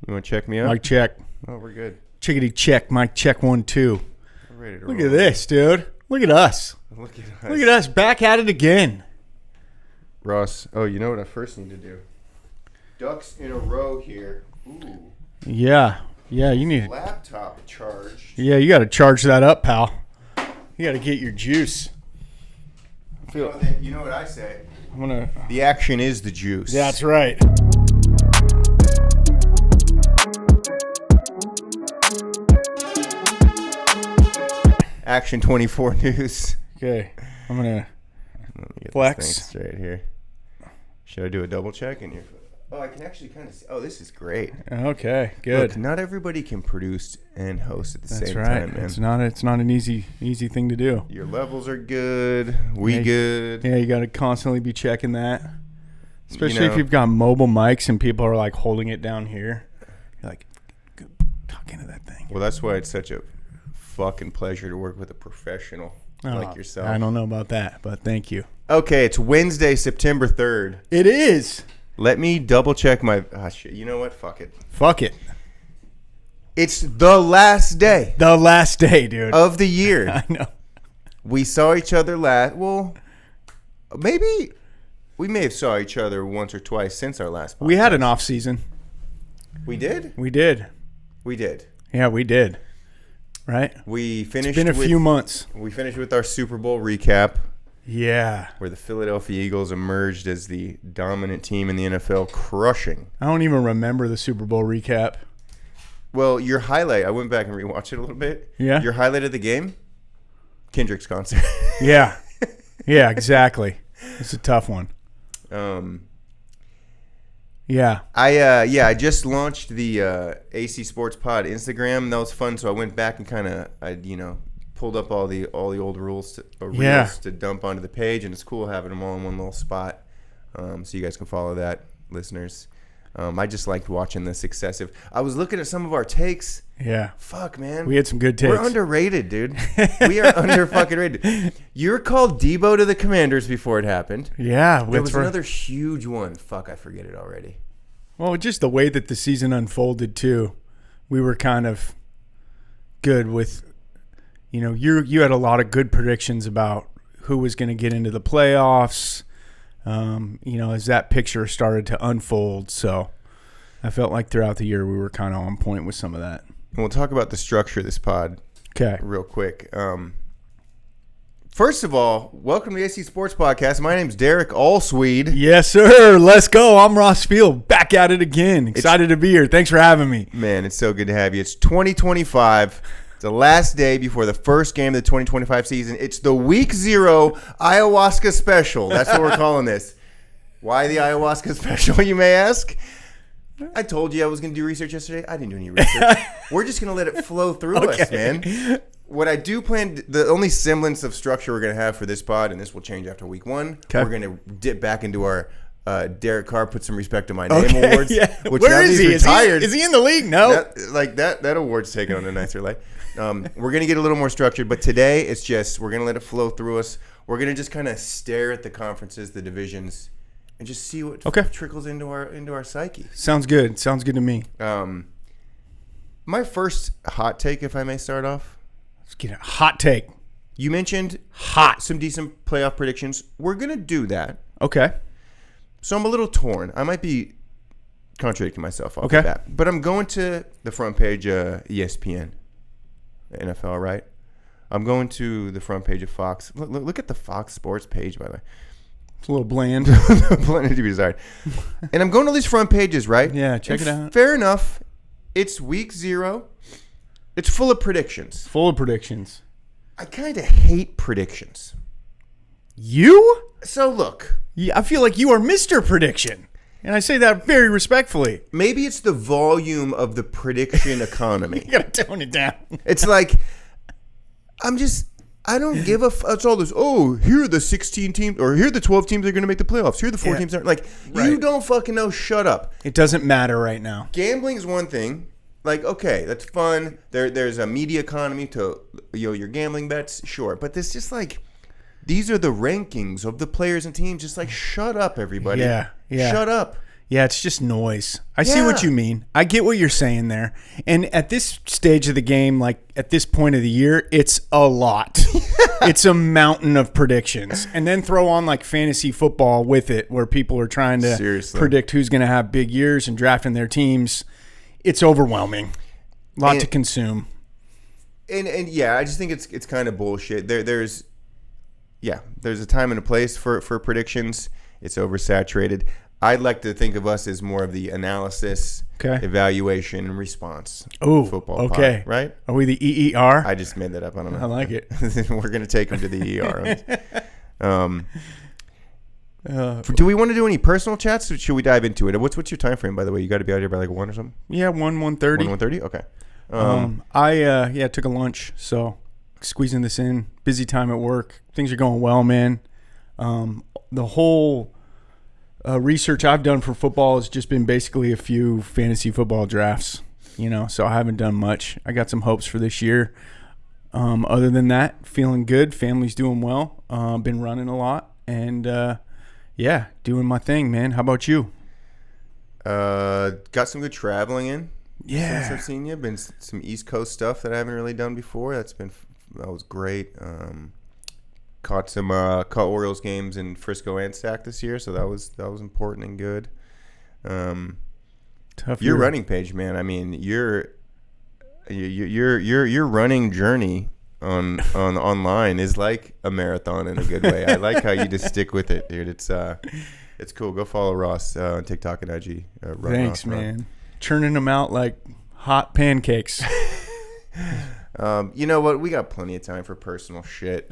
You want to check me out? Mic check. Oh, we're good. Chickadee check. Mic check 1, 2. We're ready to Look roll. at this, dude. Look at us. Look at us. Look at us. Back at it again. Ross, oh, you know what I first need to do? Ducks in a row here. Ooh. Yeah. Yeah, you need. Laptop charged. Yeah, you got to charge that up, pal. You got to get your juice. You know what I say? I'm gonna. The action is the juice. That's right. Action 24 News. Okay, I'm gonna Let me get flex. this thing straight here. Should I do a double check? Oh, I can actually kind of see. Oh, this is great. Okay, good. Look, not everybody can produce and host at the That's same right. time, man. It's not an easy thing to do. Your levels are good. We good. Yeah, you got to constantly be checking that. Especially if know. you've got mobile mics and people are like holding it down here. You're like, go talk into that thing. Well, that's why it's such a fucking pleasure to work with a professional like yourself. I don't know about that, but thank you. Okay, it's Wednesday, September 3rd. It is. Let me double check my... shit. You know what? Fuck it. Fuck it. It's the last day The last day, dude. of the year. I know. We saw each other last... Well, maybe... We may have saw each other once or twice since our last podcast. We had an off season. We did? We did. We did. Yeah, we did. Right? We finished It's been a few months. We finished with our Super Bowl recap, Yeah. where the Philadelphia Eagles emerged as the dominant team in the NFL, crushing. I don't even remember the Super Bowl recap. Well, your highlight, I went back and rewatched it a little bit. Yeah. Your highlight of the game? Kendrick's concert. Yeah. Yeah, exactly. It's a tough one. Yeah. I just launched the AC Sports Pod Instagram. That was fun, so I went back and kind of pulled up all the old reels to dump onto the page, and it's cool having them all in one little spot. So you guys can follow that, listeners. I just liked watching the successive. I was looking at some of our takes. Yeah. Fuck, man. We had some good takes. We're underrated, dude. We are under fucking rated. You called Debo to the Commanders before it happened. Yeah. There was another huge one. Fuck, I forget it already. Well, just the way that the season unfolded, too. We were kind of good with, you had a lot of good predictions about who was going to get into the playoffs, as that picture started to unfold. So I felt like throughout the year we were kind of on point with some of that. And we'll talk about the structure of this pod real quick. First of all, welcome to the AC Sports Podcast. My name's Derek Ahlswede. Yes, sir. Let's go. I'm Ross Field. Back at it again. Excited to be here. Thanks for having me. Man, it's so good to have you. It's 2025. It's the last day before the first game of the 2025 season. It's the Week 0 Ayahuasca Special. That's what we're calling this. Why the Ayahuasca Special, you may ask? I told you I was going to do research yesterday. I didn't do any research. We're just going to let it flow through us, man. What I do plan, the only semblance of structure we're going to have for this pod, and this will change after week 1, we're going to dip back into our Derek Carr Put Some Respect to My Name awards. Yeah. Which Where is he? Retired. Is he in the league? No. That award's taken on a nicer light. We're going to get a little more structured, but today it's just, we're going to let it flow through us. We're going to just kind of stare at the conferences, the divisions, and just see what trickles into our psyche. Sounds good. Sounds good to me. My first hot take, if I may start off. Let's get a hot take. You mentioned some decent playoff predictions. We're going to do that. Okay. So I'm a little torn. I might be contradicting myself off the bat. But I'm going to the front page ESPN, NFL, right? I'm going to the front page of Fox. Look at the Fox Sports page, by the way. It's a little bland. Bland to be desired. And I'm going to these front pages, right? Yeah, check it out. Fair enough. It's Week 0. It's full of predictions. Full of predictions. I kind of hate predictions. You? So look. Yeah, I feel like you are Mr. Prediction. And I say that very respectfully. Maybe it's the volume of the prediction economy. You got to tone it down. It's like, I don't give a it's all this, here are the 16 teams, or here are the 12 teams that are going to make the playoffs. Here are the 4 teams that aren't. Like, you don't fucking know. Shut up. It doesn't matter right now. Gambling is one thing. Like, okay, that's fun. There's a media economy to your gambling bets, sure. But this just like, these are the rankings of the players and teams. Just like, shut up, everybody. Yeah. Shut up. Yeah, it's just noise. I see what you mean. I get what you're saying there. And at this stage of the game, like at this point of the year, it's a lot. It's a mountain of predictions. And then throw on like fantasy football with it, where people are trying to predict who's going to have big years and drafting their teams. It's overwhelming. A lot to consume. And yeah, I just think it's kind of bullshit. There's a time and a place for predictions. It's oversaturated. I'd like to think of us as more of the analysis, evaluation, and response. Oh, football okay. pod, right? Are we the EER? I just made that up. I don't know. I like it. We're going to take them to the ER. Do we want to do any personal chats? Or should we dive into it? What's your time frame, by the way? You got to be out here by like 1 or something? Yeah, 1:30. 1:30? Okay. I took a lunch, so squeezing this in. Busy time at work. Things are going well, man. The whole research I've done for football has just been basically a few fantasy football drafts, so I haven't done much. I got some hopes for this year. Other than that, feeling good. Family's doing well. Been running a lot and, doing my thing, man. How about you? Got some good traveling in. Yeah. Since I've seen you. Been some East Coast stuff that I haven't really done before. That was great. Caught Orioles games in Frisco and Sac this year, so that was important and good. Tough your year. running page, man. I mean, your running journey on online is like a marathon in a good way. I like how you just stick with it, dude. It's cool. Go follow Ross on TikTok and IG. Thanks, man. Churning them out like hot pancakes. You know what? We got plenty of time for personal shit.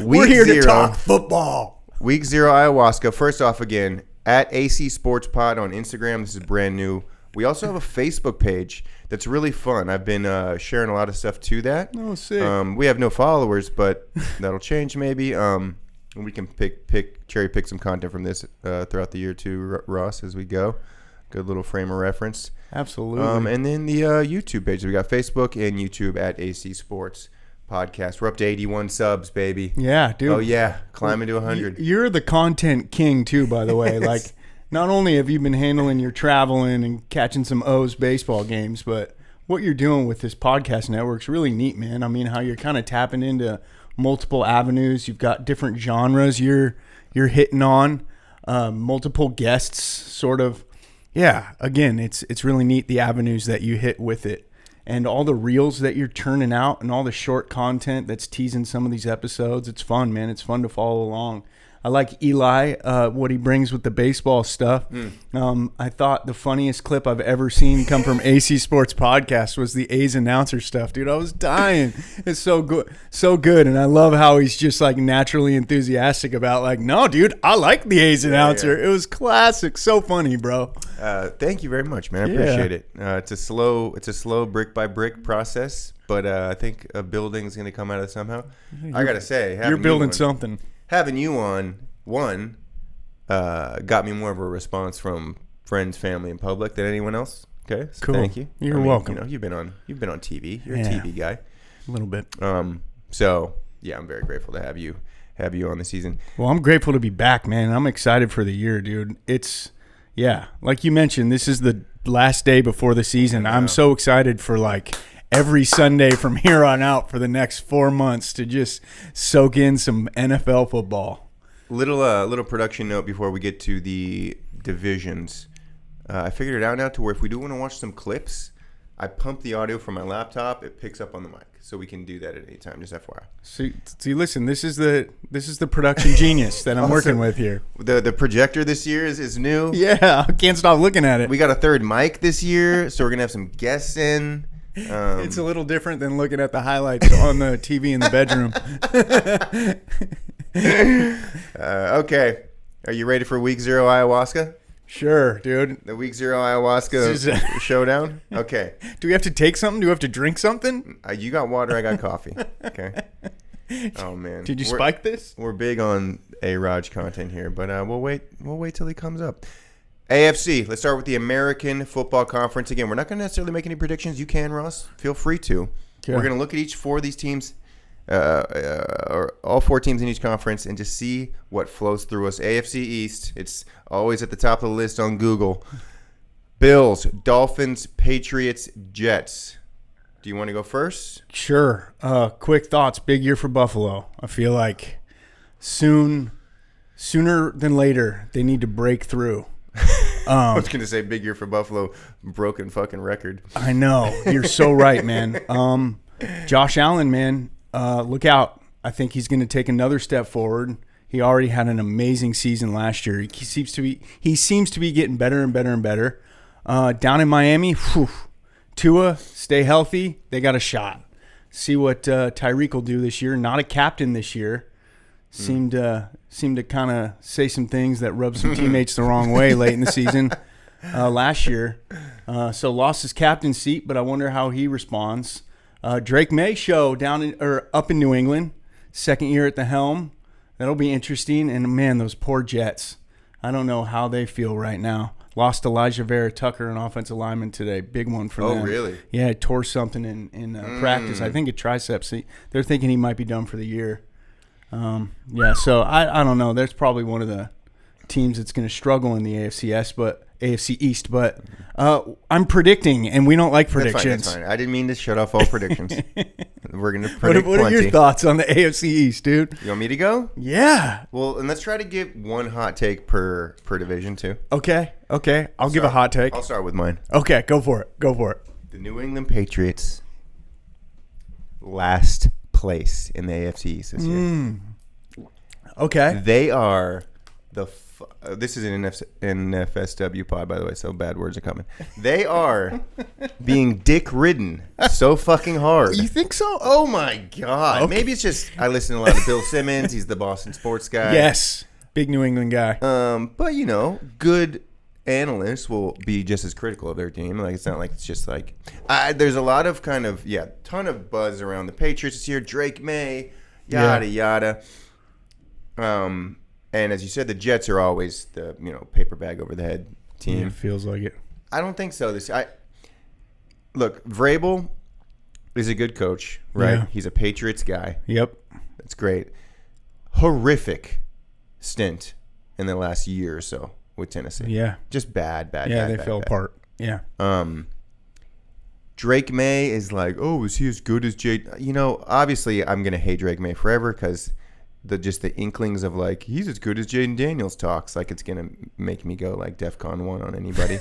We're here to talk football. Week 0 ayahuasca. First off, again, at AC Sports Pod on Instagram. This is brand new. We also have a Facebook page that's really fun. I've been sharing a lot of stuff to that. Oh, sick. We have no followers, but that'll change maybe. We can cherry pick some content from this throughout the year too, Ross, as we go. Good little frame of reference. Absolutely. And then the YouTube page. We got Facebook and YouTube at AC Sports Podcast. We're up to 81 subs, baby. Yeah, dude. Oh yeah, climbing to 100. You're the content king too, by the way. Like, not only have you been handling your traveling and catching some O's baseball games, but what you're doing with this podcast network's really neat, man. I mean, how you're kind of tapping into multiple avenues. You've got different genres you're hitting on, multiple guests, sort of. Yeah, again, it's really neat, the avenues that you hit with it. And all the reels that you're churning out and all the short content that's teasing some of these episodes. It's fun, man. It's fun to follow along. I like Eli, what he brings with the baseball stuff. I thought the funniest clip I've ever seen come from AC Sports Podcast was the A's announcer stuff. Dude, I was dying. It's so good. So good. And I love how he's just like naturally enthusiastic about like, no, dude, I like the A's announcer. Yeah. It was classic. So funny, bro. Thank you very much, man. I appreciate it. It's a slow brick by brick process, but I think a building is going to come out of it somehow. I got to say, you're building something. Having you on, got me more of a response from friends, family, and public than anyone else. Okay, so cool. Thank you. You're welcome. You've been on TV. You're a TV guy. A little bit. So yeah, I'm very grateful to have you on the season. Well, I'm grateful to be back, man. I'm excited for the year, dude. Like you mentioned, this is the last day before the season. I'm so excited for like every Sunday from here on out for the next 4 months to just soak in some NFL football. Little production note before we get to the divisions. I figured it out now to where if we do want to watch some clips, I pump the audio from my laptop. It picks up on the mic, so we can do that at any time. Just FYI. See, listen. This is the production genius that I'm working with here. The projector this year is new. Yeah, I can't stop looking at it. We got a third mic this year, so we're gonna have some guests in. It's a little different than looking at the highlights on the TV in the bedroom. Okay. Are you ready for Week 0 ayahuasca? Sure, dude. The Week 0 ayahuasca showdown? Okay. Do we have to take something? Do we have to drink something? You got water, I got coffee. Okay. Oh, man. Did you spike this? We're big on A-Raj content here, but we'll wait till he comes up. AFC, let's start with the American Football Conference. Again, we're not going to necessarily make any predictions. You can, Ross. Feel free to. Okay. We're going to look at each 4 of these teams or all 4 teams in each conference, and just see what flows through us. AFC East, it's always at the top of the list on Google. Bills, Dolphins, Patriots, Jets. Do you want to go first? Sure. Quick thoughts. Big year for Buffalo. I feel like sooner than later, they need to break through. I was going to say big year for Buffalo, broken fucking record. I know. You're so right, man. Josh Allen, man, look out. I think he's going to take another step forward. He already had an amazing season last year. He seems to be getting better and better and better. Down in Miami, Tua, stay healthy. They got a shot. See what Tyreek will do this year. Not a captain this year. Seemed to kind of say some things that rubbed some teammates the wrong way late in the season last year. So lost his captain seat, but I wonder how he responds. Drake May show up in New England, second year at the helm. That'll be interesting. And man, those poor Jets. I don't know how they feel right now. Lost Elijah Vera Tucker, an offensive lineman today. Big one for them. Oh, really? Yeah, tore something in practice. I think a triceps. They're thinking he might be done for the year. Yeah, so I don't know. There's probably one of the teams that's going to struggle in the AFC East, but I'm predicting, and we don't like predictions. That's fine. I didn't mean to shut off all predictions. We're going to predict What are your thoughts on the AFC East, dude? You want me to go? Yeah. Well, and let's try to give one hot take per division, too. Okay. I'll give a hot take. I'll start with mine. Okay, go for it. The New England Patriots, last place in the AFC East this year. Okay. They are this is an NFSW pod, by the way, so bad words are coming. They are being dick-ridden so fucking hard. You think so? Oh, my God. Okay. Maybe it's just I listen to a lot of Bill Simmons. He's the Boston sports guy. Yes. Big New England guy. But, good analysts will be just as critical of their team. Like, it's not like it's just like there's a lot of ton of buzz around the Patriots this year. Drake May, yada. And as you said, the Jets are always the paper bag over the head team. Yeah, it feels like it. I don't think so. Look, Vrabel is a good coach, right? Yeah. He's a Patriots guy. Yep. That's great. Horrific stint in the last year or so with Tennessee. Yeah. Just bad. Yeah, they fell apart. Yeah. Drake May is like, oh, is he as good as Jay? Obviously, I'm gonna hate Drake May forever because the inklings of like he's as good as Jaden Daniels talks, like it's gonna make me go like DEFCON 1 on anybody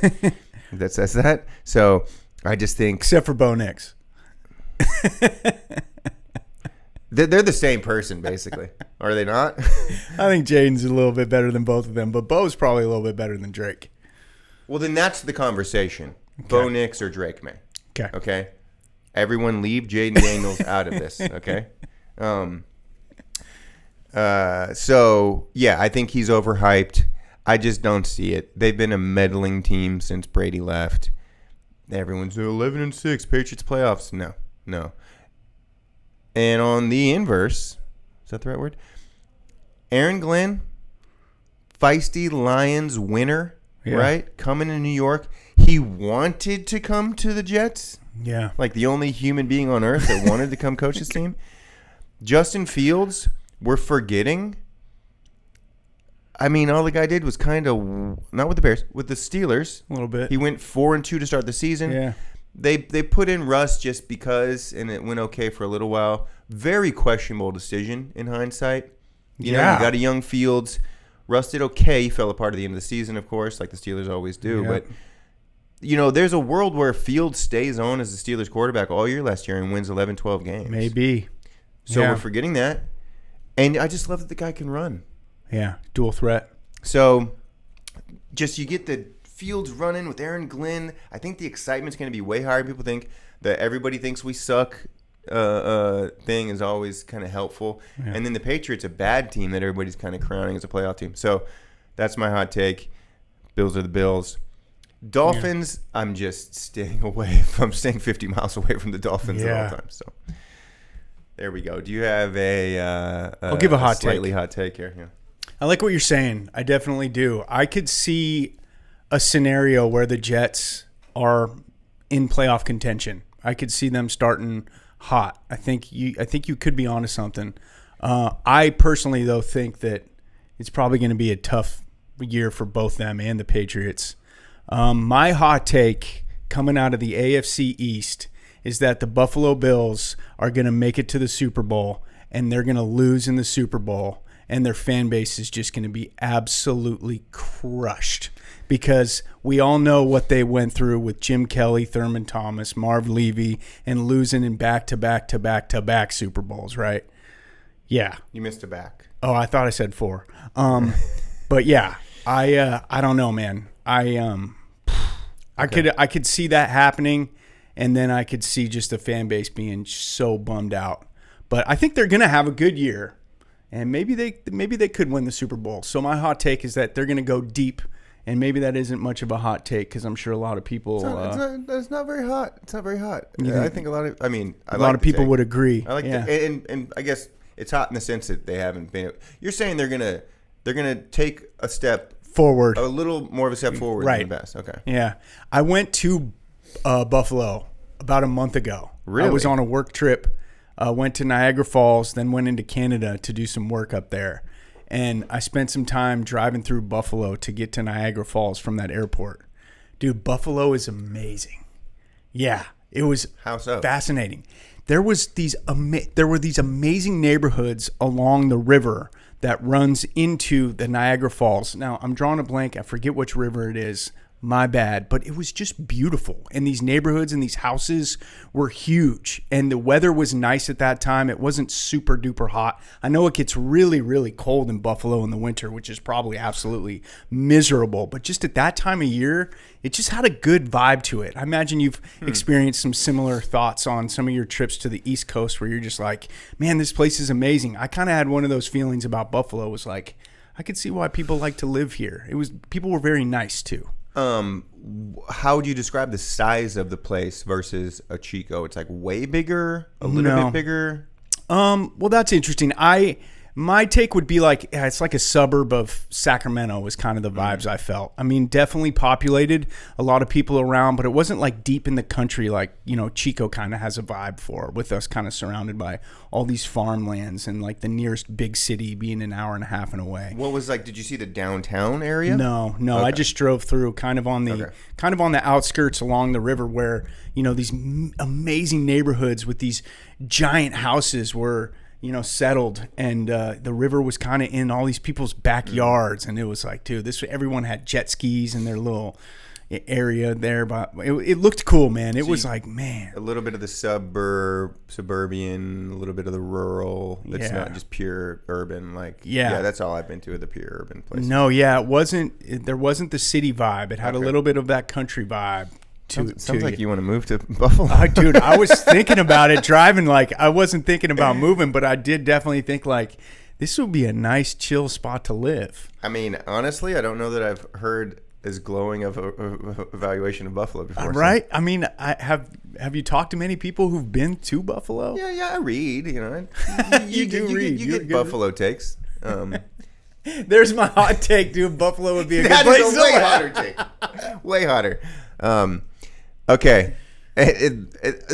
that says that. So I just think, except for Bo Nix, they're the same person basically, are they not? I think Jaden's a little bit better than both of them, but Bo's probably a little bit better than Drake. Well, then that's the conversation: Okay. Bo Nix or Drake May. Okay. Everyone leave Jaden Daniels out of this. Okay. So yeah, I think he's overhyped. I just don't see it. They've been a meddling team since Brady left. Everyone's 11-6 Patriots playoffs. No. And on the inverse, is that the right word? Aaron Glenn, feisty Lions winner, right? Coming to New York. He wanted to come to the Jets. Yeah. Like the only human being on earth that wanted to come coach this team. Justin Fields, we're forgetting. I mean, all the guy did was kind of, not with the Bears, with the Steelers. A little bit. He went 4-2 to start the season. Yeah. They put in Russ just because, and it went okay for a little while. Very questionable decision in hindsight. You know, you got a young Fields. Russ did okay. He fell apart at the end of the season, of course, like the Steelers always do. Yeah. But, there's a world where Fields stays on as the Steelers quarterback all year last year and wins 11, 12 games. Maybe. So we're forgetting that. And I just love that the guy can run. Yeah, dual threat. So just you get the Fields running with Aaron Glenn. I think the excitement's going to be way higher. People think that everybody thinks we suck thing is always kind of helpful. Yeah. And then the Patriots, a bad team that everybody's kind of crowning as a playoff team. So that's my hot take. Bills are the Bills. Dolphins, I'm just staying away. I'm staying 50 miles away from the Dolphins at all times. So there we go. Do you have I'll give a slightly hot take here? Yeah. I like what you're saying. I definitely do. I could see a scenario where the Jets are in playoff contention. I could see them starting hot. I think you could be onto something. I personally, though, think that it's probably going to be a tough year for both them and the Patriots. My hot take coming out of the AFC East is that the Buffalo Bills are going to make it to the Super Bowl, and they're going to lose in the Super Bowl, and their fan base is just going to be absolutely crushed because we all know what they went through with Jim Kelly, Thurman Thomas, Marv Levy, and losing in back-to-back Super Bowls, right? Yeah. You missed a back. Oh, I thought I said 4. But yeah, I don't know, man. I could see that happening, and then I could see just the fan base being so bummed out. But I think they're going to have a good year, and maybe they could win the Super Bowl. So my hot take is that they're going to go deep, and maybe that isn't much of a hot take because I'm sure a lot of people. It's not very hot. It's not very hot. Yeah. I think a lot of. I mean, a lot of people would agree. I like and I guess it's hot in the sense that they haven't been. You're saying they're gonna take a step forward, a little more of a step forward right. than the best. Okay. Yeah, I went to Buffalo about a month ago. Really? I was on a work trip. Went to Niagara Falls, then went into Canada to do some work up there. And I spent some time driving through Buffalo to get to Niagara Falls from that airport. Dude, Buffalo is amazing. Yeah, it was fascinating. There were these amazing neighborhoods along the river that runs into the Niagara Falls. Now, I'm drawing a blank. I forget which river it is. My bad. But it was just beautiful. And these neighborhoods and these houses were huge. And the weather was nice at that time. It wasn't super duper hot. I know it gets really, really cold in Buffalo in the winter, which is probably absolutely miserable. But just at that time of year, it just had a good vibe to it. I imagine you've experienced some similar thoughts on some of your trips to the East Coast where you're just like, man, this place is amazing. I kind of had one of those feelings about Buffalo. It was like, I could see why people like to live here. People were very nice too. How would you describe the size of the place versus a Chico? It's like way bigger, a little bit bigger. Well, that's interesting. My take would be like, it's like a suburb of Sacramento was kind of the vibes I felt. I mean, definitely populated, a lot of people around, but it wasn't like deep in the country like, Chico kind of has a vibe for, with us kind of surrounded by all these farmlands and like the nearest big city being an hour and a half and away. What was like, did you see the downtown area? No. Okay. I just drove through kind of on the outskirts along the river where, these amazing neighborhoods with these giant houses were settled, and the river was kind of in all these people's backyards, and it was like, dude, everyone had jet skis in their little area there, but it looked cool, man. It was like, man, a little bit of the suburban, a little bit of the rural. It's not just pure urban. Like, that's all I've been to, the pure urban places. No, there wasn't the city vibe. It had a little bit of that country vibe. Sounds like you want to move to Buffalo. Dude, I was thinking about it driving. Like, I wasn't thinking about moving, but I did definitely think like this would be a nice chill spot to live. I mean, honestly, I don't know that I've heard as glowing of a evaluation of Buffalo before. Right? So. I mean, have you talked to many people who've been to Buffalo? Yeah, I read. You read. You get Buffalo takes. There's my hot take, dude. Buffalo would be a good place. That is a way hotter take. Way hotter. Okay.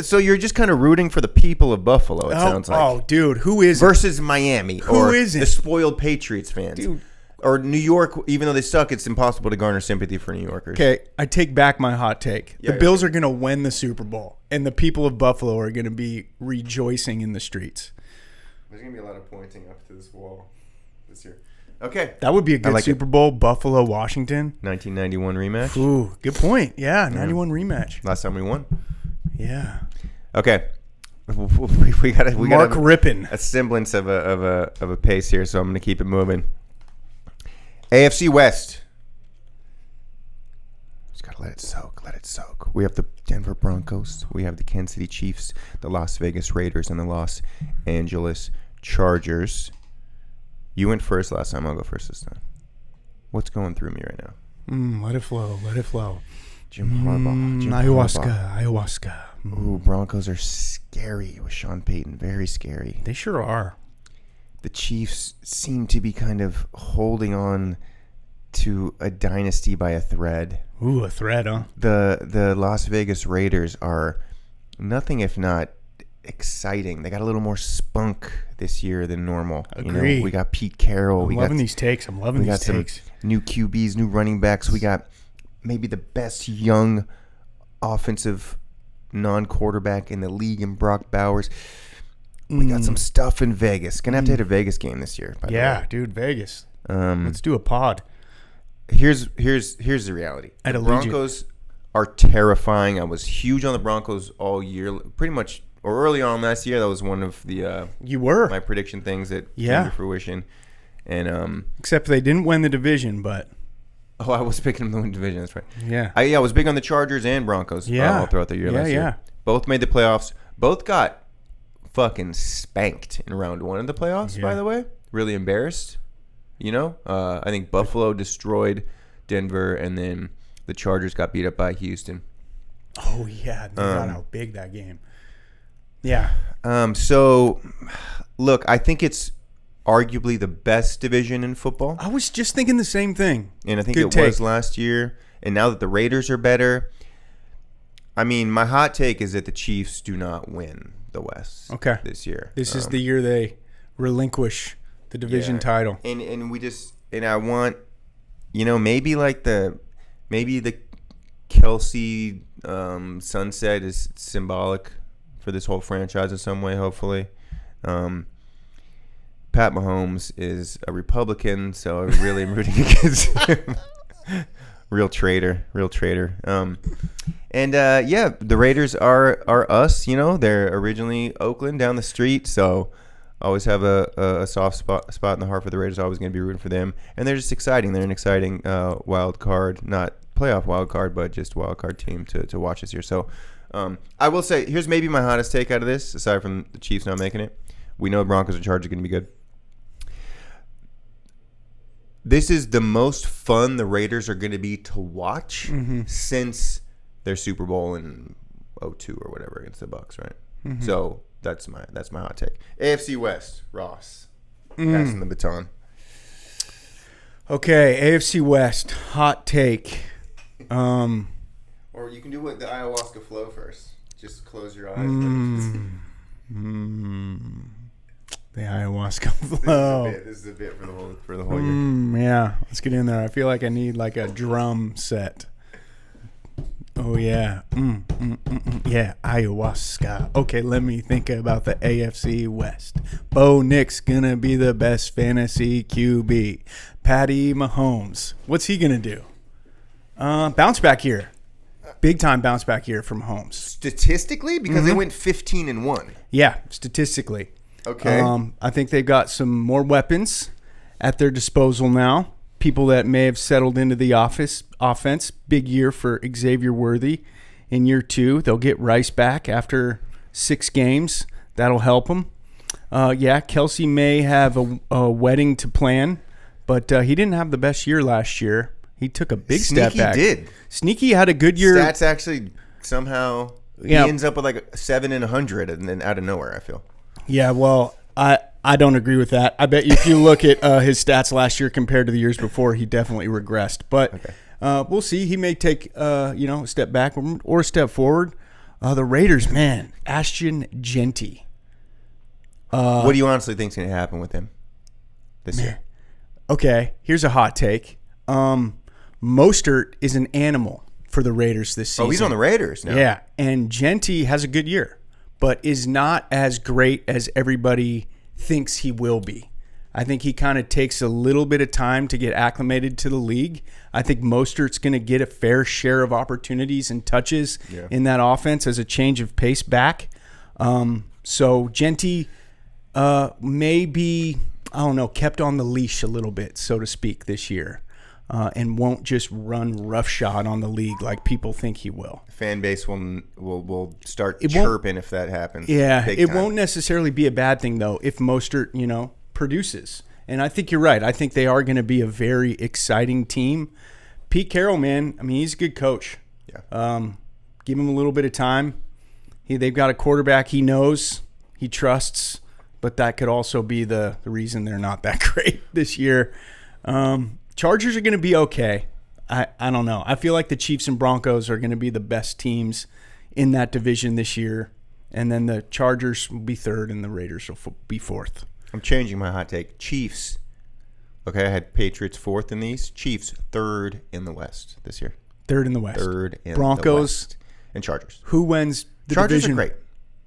So you're just kind of rooting for the people of Buffalo, it sounds like. Oh, dude, who is versus Miami who isn't? The spoiled Patriots fans. Dude. Or New York, even though they suck, it's impossible to garner sympathy for New Yorkers. Okay, I take back my hot take. The Bills are going to win the Super Bowl, and the people of Buffalo are going to be rejoicing in the streets. There's going to be a lot of pointing up to this wall this year. Okay. That would be a good Super Bowl, Buffalo, Washington. 1991 rematch. Ooh, good point. Yeah, 91 rematch. Last time we won. Yeah. Okay. We got Mark Rippon. A semblance of a pace here, so I'm going to keep it moving. AFC West. Just got to let it soak. We have the Denver Broncos. We have the Kansas City Chiefs, the Las Vegas Raiders, and the Los Angeles Chargers. You went first last time. I'll go first this time. What's going through me right now? Let it flow. Jim Harbaugh. Ayahuasca. Ooh, Broncos are scary with Sean Payton. Very scary. They sure are. The Chiefs seem to be kind of holding on to a dynasty by a thread. Ooh, a thread, huh? The Las Vegas Raiders are nothing if not exciting. They got a little more spunk this year than normal. Agreed. We got Pete Carroll. I'm loving these takes. I'm loving these takes. Some new QBs, new running backs. We got maybe the best young offensive non-quarterback in the league in Brock Bowers. We got some stuff in Vegas. Gonna have to hit a Vegas game this year. By the way. Dude, Vegas. Let's do a pod. Here's the reality. At The Allegiant. Broncos are terrifying. I was huge on the Broncos all year, pretty much, or early on last year. That was one of the You were. my prediction things that came to fruition. And Except they didn't win the division, but I was picking them to win division. That's right. yeah. I was big on the Chargers and Broncos all throughout the year last year. Both made the playoffs. Both got fucking spanked in round 1 of the playoffs, by the way. Really embarrassed. I think Buffalo destroyed Denver, and then the Chargers got beat up by Houston. Oh, yeah. They got how big that game. Yeah. So, look, I think it's arguably the best division in football. I was just thinking the same thing. And I think it was last year. And now that the Raiders are better, I mean, my hot take is that the Chiefs do not win the West this year. This is the year they relinquish the division title. And we just, and I want, maybe the Kelsey sunset is symbolic for this whole franchise in some way, hopefully. Pat Mahomes is a Republican, so I really am rooting against him. Real traitor. The Raiders are us. They're originally Oakland down the street, so always have a soft spot in the heart for the Raiders. Always going to be rooting for them, and they're just exciting. They're an exciting wild card, not playoff wild card, but just wild card team to watch this year. So I will say, here's maybe my hottest take out of this, aside from the Chiefs not making it. We know the Broncos and Chargers are going to be good. This is the most fun the Raiders are going to be to watch since their Super Bowl in 2002 or whatever against the Bucs, right? So that's my hot take. AFC West, Ross, passing the baton. Okay, AFC West, hot take. Or you can do the Ayahuasca Flow first. Just close your eyes. The Ayahuasca Flow. This is a bit for the whole year. Yeah, let's get in there. I feel like I need like a drum set. Oh, yeah. Yeah, ayahuasca. Okay, let me think about the AFC West. Bo Nick's going to be the best fantasy QB. Patty Mahomes. What's he going to do? Bounce back year. Big time bounce back year from Mahomes. Statistically? Because they went 15-1. Yeah, statistically. Okay. I think they've got some more weapons at their disposal now. People that may have settled into the offense. Big year for Xavier Worthy in year 2. They'll get Rice back after 6 games. That'll help them. Kelsey may have a wedding to plan, but he didn't have the best year last year. He took a big step back. Sneaky had a good year. Stats actually somehow he ends up with like 7 and 100 and then out of nowhere, I feel. Yeah, well, I don't agree with that. I bet you if you look at his stats last year compared to the years before, he definitely regressed. But we'll see. He may take a step back or a step forward. The Raiders, man, Ashton Genty. What do you honestly think is going to happen with him this year? Okay, here's a hot take. Mostert is an animal for the Raiders this season. Oh, he's on the Raiders now. Yeah, and Genty has a good year, but is not as great as everybody thinks he will be. I think he kind of takes a little bit of time to get acclimated to the league. I think Mostert's going to get a fair share of opportunities and touches in that offense as a change of pace back. So Genty may be, kept on the leash a little bit, so to speak, this year. And won't just run roughshod on the league like people think he will. Fan base will start chirping if that happens. Yeah, it won't necessarily be a bad thing though if Mostert, produces. And I think you're right. I think they are going to be a very exciting team. Pete Carroll, man, I mean, he's a good coach. Yeah. Give him a little bit of time. They've got a quarterback he knows, he trusts, but that could also be the reason they're not that great this year. Chargers are going to be okay. I don't know. I feel like the Chiefs and Broncos are going to be the best teams in that division this year. And then the Chargers will be third, and the Raiders will be fourth. I'm changing my hot take. Chiefs. Okay, I had Patriots fourth in the East. Chiefs third in the West this year. Third in the West. Third in Broncos, the West. And Chargers. Who wins the Chargers division? are great.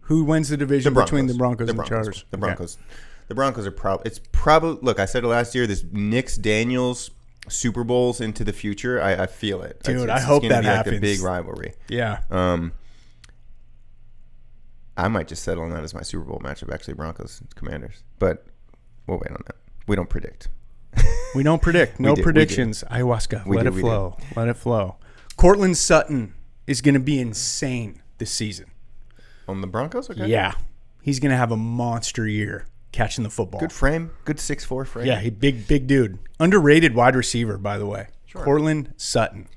Who wins the division between the Broncos and Chargers? The Broncos. Okay. The Broncos are probably. Look, I said it last year. This Knicks Daniels Super Bowls into the future. I feel it, dude. I hope that happens. Like a big rivalry. Yeah. I might just settle on that as my Super Bowl matchup. Actually, Broncos and Commanders, but we'll wait on that. We don't predict. We don't predict. No predictions. Ayahuasca. Let it flow. Let it flow. Cortland Sutton is going to be insane this season. On the Broncos? Okay. Yeah. He's going to have a monster year catching the football. Good frame. Good 6'4" frame. Yeah, he big dude. Underrated wide receiver, by the way. Sure. Cortland Sutton.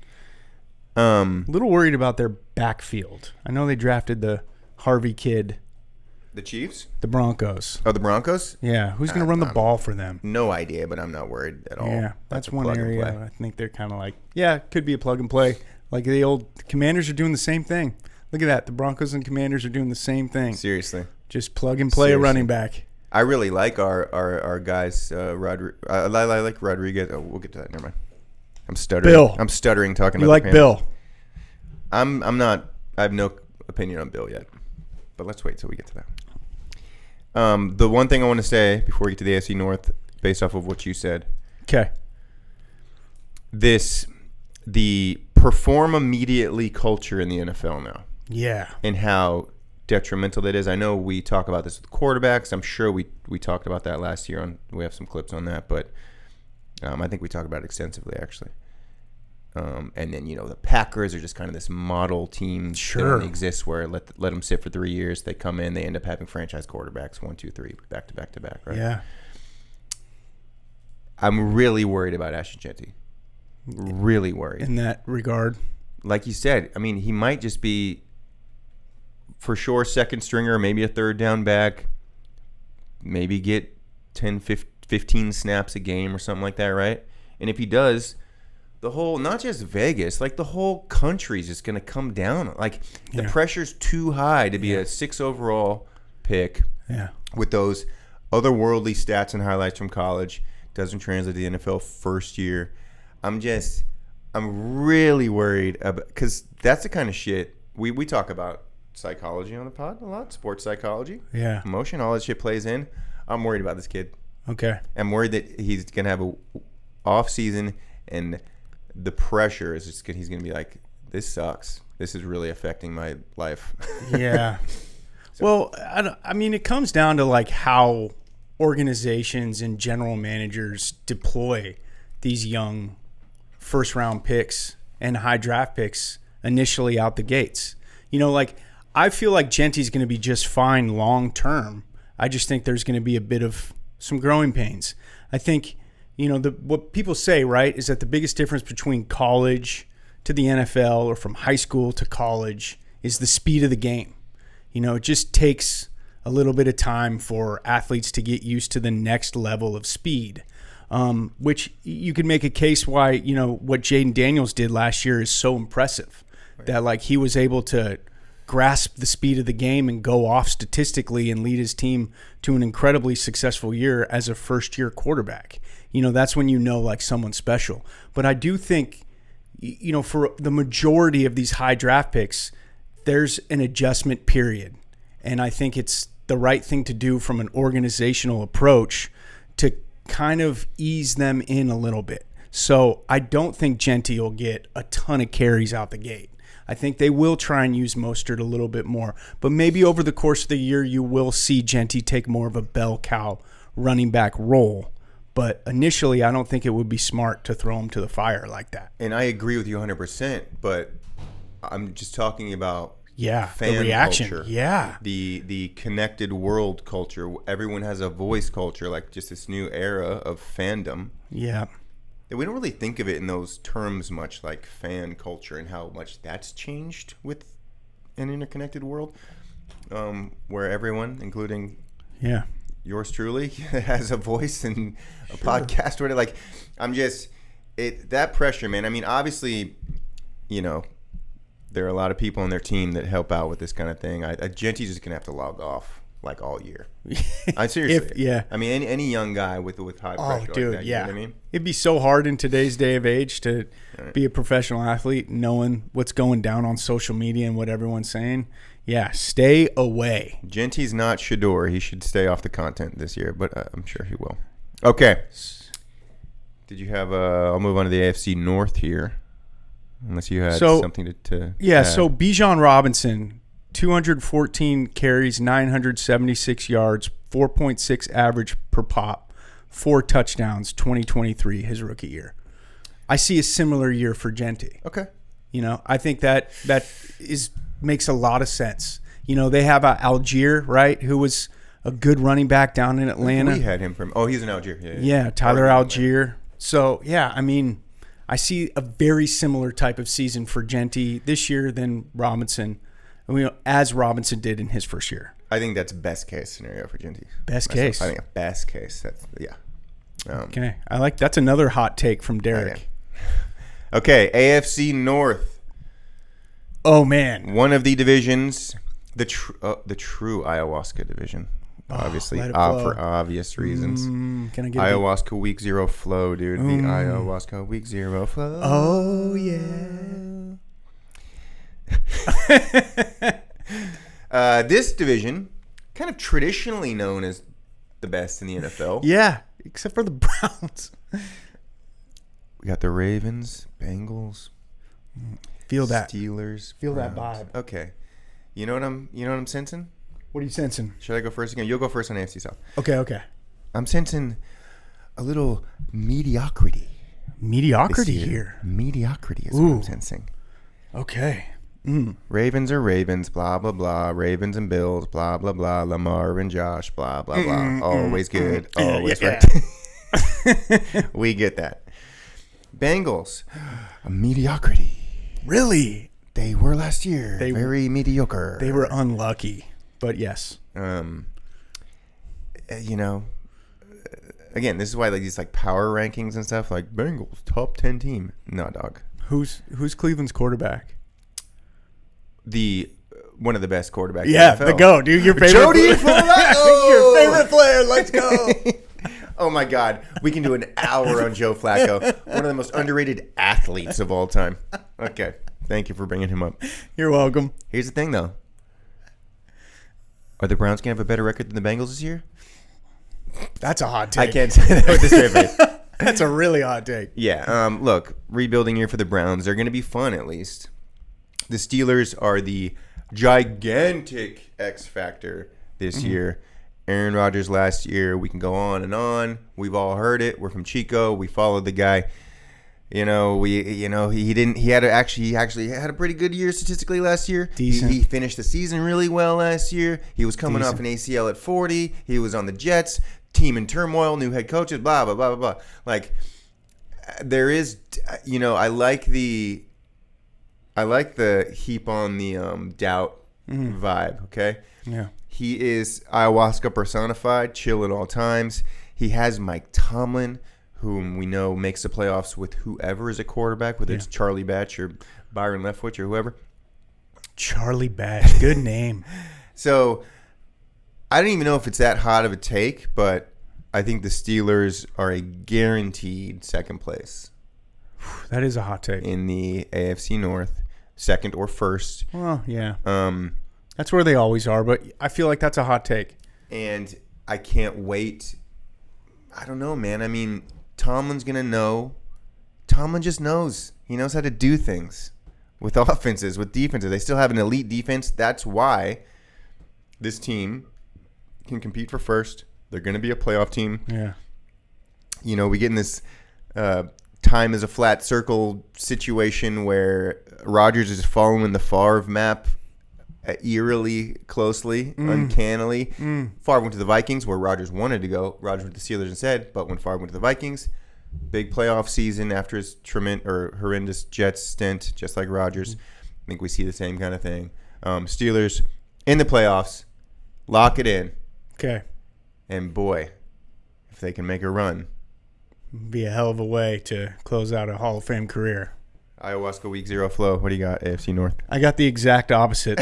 A little worried about their backfield. I know they drafted the Harvey kid. The Chiefs? The Broncos. Oh, the Broncos? Yeah. Who's going to run the ball for them? No idea, but I'm not worried at all. Yeah, that's one area I think they're kind of like, yeah, it could be a plug and play. Like the old Commanders are doing the same thing. Look at that. The Broncos and Commanders are doing the same thing. Seriously. Just plug and play a running back. I really like our guys. I like Rodriguez. Oh, we'll get to that. Never mind. I'm stuttering. Bill. I'm stuttering talking you about like Bill. I'm not. I have no opinion on Bill yet. But let's wait till we get to that. The one thing I want to say before we get to the AFC North, based off of what you said. Okay. The perform immediately culture in the NFL now. Yeah. And how detrimental that is. I know we talk about this with quarterbacks. I'm sure we talked about that last year. We have some clips on that, but I think we talked about it extensively, actually. And then, the Packers are just kind of this model team that only exists where let them sit for 3 years. They come in, they end up having franchise quarterbacks 1, 2, 3, back to back to back, right? Yeah. I'm really worried about Ashton Jeanty. Really worried. In that regard. Like you said, I mean, he might just be, for sure, second stringer, maybe a third down back, maybe get 10, 15 snaps a game or something like that, right? And if he does, the whole, not just Vegas, like the whole country is just going to come down. Like the pressure's too high to be a 6 overall pick with those otherworldly stats and highlights from college. Doesn't translate to the NFL first year. I'm really worried about, because that's the kind of shit we talk about psychology on the pod a lot, sports psychology, emotion, all that shit plays in. I'm worried about this kid. Okay. I'm worried that he's gonna have a off season and the pressure is just he's gonna be like, this sucks. This is really affecting my life. Yeah. Well, I mean, it comes down to like how organizations and general managers deploy these young first round picks and high draft picks initially out the gates. Like I feel like Jeanty's going to be just fine long term. I just think there's going to be a bit of some growing pains. I think, what people say, right, is that the biggest difference between college to the NFL or from high school to college is the speed of the game. It just takes a little bit of time for athletes to get used to the next level of speed. Which you could make a case why, what Jaden Daniels did last year is so impressive. Right. That like he was able to grasp the speed of the game and go off statistically and lead his team to an incredibly successful year as a first-year quarterback. That's when like someone's special. But I do think, for the majority of these high draft picks, there's an adjustment period. And I think it's the right thing to do from an organizational approach to kind of ease them in a little bit. So I don't think Jeanty will get a ton of carries out the gate. I think they will try and use Mostert a little bit more. But maybe over the course of the year, you will see Jeanty take more of a bell cow running back role. But initially, I don't think it would be smart to throw him to the fire like that. And I agree with you 100%, but I'm just talking about fan the reaction. Culture. Yeah. The connected world culture. Everyone has a voice culture, like just this new era of fandom. Yeah. And we don't really think of it in those terms much, like fan culture and how much that's changed with an interconnected world, where everyone, including yours truly, has a voice and a podcast or whatever. Like, I'm just that pressure, man. I mean, obviously, there are a lot of people on their team that help out with this kind of thing. Genty's just gonna have to log off like all year. I seriously. I mean, any young guy with high pressure. Oh, dude, like that, you know what I mean? It'd be so hard in today's day of age to be a professional athlete, knowing what's going down on social media and what everyone's saying. Yeah, stay away. Genty's not Shador. He should stay off the content this year, but I'm sure he will. Okay. Did you have I'll move on to the AFC North here. Unless you had something to add. So Bijan Robinson, 214 carries, 976 yards, 4.6 average per pop, 4 touchdowns, 2023, his rookie year. I see a similar year for Genty. Okay. I think that makes a lot of sense. They have Algier, right, who was a good running back down in Atlanta. We had him from he's in Algier. Yeah, Tyler Algier. So, I mean, I see a very similar type of season for Genty this year than Robinson, as Robinson did in his first year. I think that's best case scenario for Genty. Best case. I think a best case. That's okay, that's another hot take from Derek. Okay, AFC North. Oh man, one of the divisions, the true Ayahuasca division. Obviously, for obvious reasons. Can I get Ayahuasca Week 0 flow, dude? The Ayahuasca Week 0 flow. Oh, yeah. This division, kind of traditionally known as the best in the NFL. Yeah, except for the Browns. We got the Ravens, Bengals, Feel that. Steelers, Feel Browns. that vibe. Okay. You know what I'm sensing? What are you sensing? Should I go first again? You'll go first on AFC South. Okay. I'm sensing a little mediocrity. Mediocrity here. Mediocrity is what I'm sensing. Okay. Ravens are Ravens, blah, blah, blah. Ravens and Bills, blah, blah, blah. Lamar and Josh, blah, blah, blah. Always good. Always right. We get that. Bengals, a mediocrity. Really? They were last year. Very mediocre. They were unlucky. But yes, again, this is why these power rankings and stuff, like Bengals top 10 team. No, dog. Who's Cleveland's quarterback? One of the best quarterbacks. Yeah, in the NFL. The GOAT, dude. Your favorite. Jody Flacco. Your favorite player. Let's go. Oh my God, we can do an hour on Joe Flacco, one of the most underrated athletes of all time. Okay, thank you for bringing him up. You're welcome. Here's the thing, though. Are the Browns going to have a better record than the Bengals this year? That's a hot take. I can't say that with a straight face. That's a really hot take. Yeah. Look, rebuilding year for the Browns. They're going to be fun, at least. The Steelers are the gigantic X factor this year. Aaron Rodgers last year. We can go on and on. We've all heard it. We're from Chico. We followed the guy. He actually had a pretty good year statistically last year. Decent. He finished the season really well last year. He was coming off an ACL at 40. He was on the Jets. Team in turmoil, new head coaches, blah, blah, blah, blah, blah. Like, there is, I like the heap on the doubt vibe, okay? Yeah. He is ayahuasca personified, chill at all times. He has Mike Tomlin, whom we know makes the playoffs with whoever is a quarterback, whether it's Charlie Batch or Byron Leftwich or whoever. Charlie Batch, good name. So I don't even know if it's that hot of a take, but I think the Steelers are a guaranteed second place. That is a hot take. In the AFC North, second or first. Well, yeah. That's where they always are, but I feel like that's a hot take. And I can't wait. I don't know, man. I mean, Tomlin's going to know. Tomlin just knows. He knows how to do things with offenses, with defenses. They still have an elite defense. That's why this team can compete for first. They're going to be a playoff team. Yeah. We get in this time as a flat circle situation where Rodgers is following the Favre map eerily closely, uncannily. Favre went to the Vikings where Rodgers wanted to go. Rodgers went to the Steelers instead, but when Favre went to the Vikings, big playoff season after his horrendous Jets stint, just like Rodgers. I think we see the same kind of thing. Steelers in the playoffs, lock it in. Okay. And boy, if they can make a run. Be a hell of a way to close out a Hall of Fame career. Ayahuasca Week 0 flow. What do you got, AFC North? I got the exact opposite.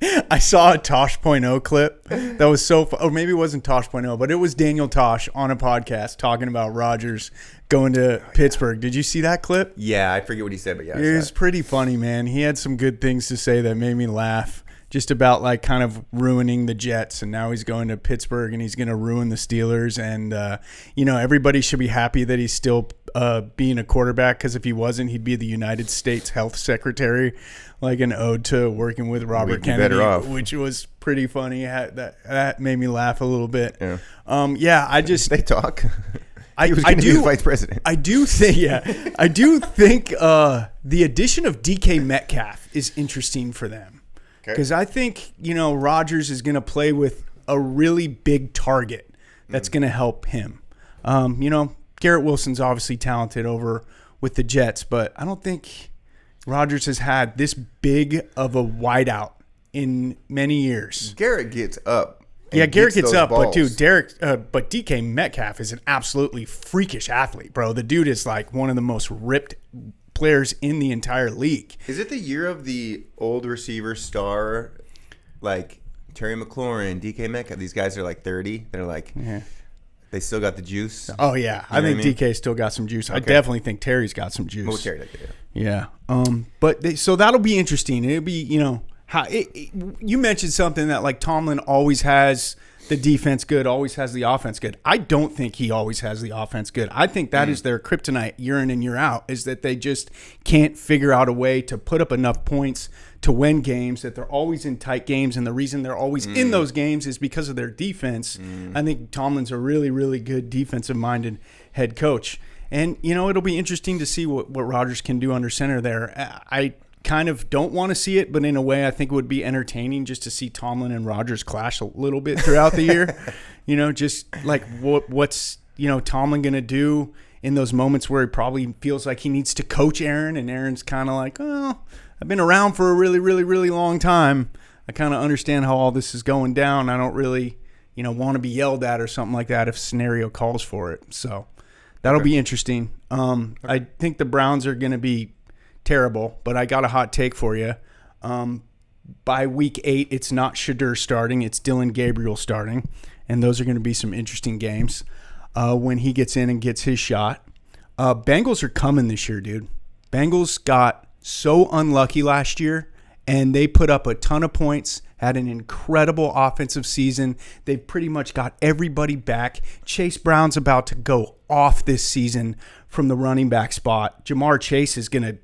I saw a Tosh.0 clip that was so fun. Or maybe it wasn't Tosh.0, but it was Daniel Tosh on a podcast talking about Rodgers going to Pittsburgh. Did you see that clip? Yeah, I forget what he said, but yeah. It was pretty funny, man. He had some good things to say that made me laugh. Just about like kind of ruining the Jets, and now he's going to Pittsburgh and he's going to ruin the Steelers. And everybody should be happy that he's still being a quarterback, because if he wasn't, he'd be the United States Health Secretary, like an ode to working with Robert Kennedy, which was pretty funny. That made me laugh a little bit. Yeah. I just they talk. He was going to be the vice president. I do think the addition of DK Metcalf is interesting for them. Because I think, Rodgers is going to play with a really big target that's going to help him. Garrett Wilson's obviously talented over with the Jets, but I don't think Rodgers has had this big of a wideout in many years. Garrett gets up. Yeah, Garrett gets up, balls. But DK Metcalf is an absolutely freakish athlete, bro. The dude is like one of the most ripped players in the entire league. Is it the year of the old receiver star, like Terry McLaurin, DK Metcalf? These guys are like 30. They're like, they still got the juice. Oh yeah, I think DK still got some juice. Okay. I definitely think Terry's got some juice. Well, Terry, yeah. So that'll be interesting. It'll be, you mentioned something that like Tomlin always has the defense good, always has the offense good. I don't think he always has the offense good. I think that is their kryptonite year in and year out, is that they just can't figure out a way to put up enough points to win games, that they're always in tight games, and the reason they're always in those games is because of their defense. I think Tomlin's a really, really good defensive-minded head coach. And, it'll be interesting to see what Rodgers can do under center there. I kind of don't want to see it, but in a way I think it would be entertaining just to see Tomlin and Rodgers clash a little bit throughout the year. Just like what's Tomlin going to do in those moments where he probably feels like he needs to coach Aaron, and Aaron's kind of like, oh, I've been around for a really, really, really long time. I kind of understand how all this is going down. I don't really, want to be yelled at or something like that if scenario calls for it. So that'll be interesting. I think the Browns are going to be terrible, but I got a hot take for you. By week 8, it's not Shadur starting, it's Dylan Gabriel starting, and those are going to be some interesting games when he gets in and gets his shot. Bengals are coming this year, dude. Bengals got so unlucky last year, and they put up a ton of points, had an incredible offensive season. They've pretty much got everybody back. Chase Brown's about to go off this season from the running back spot. Jamar Chase is going to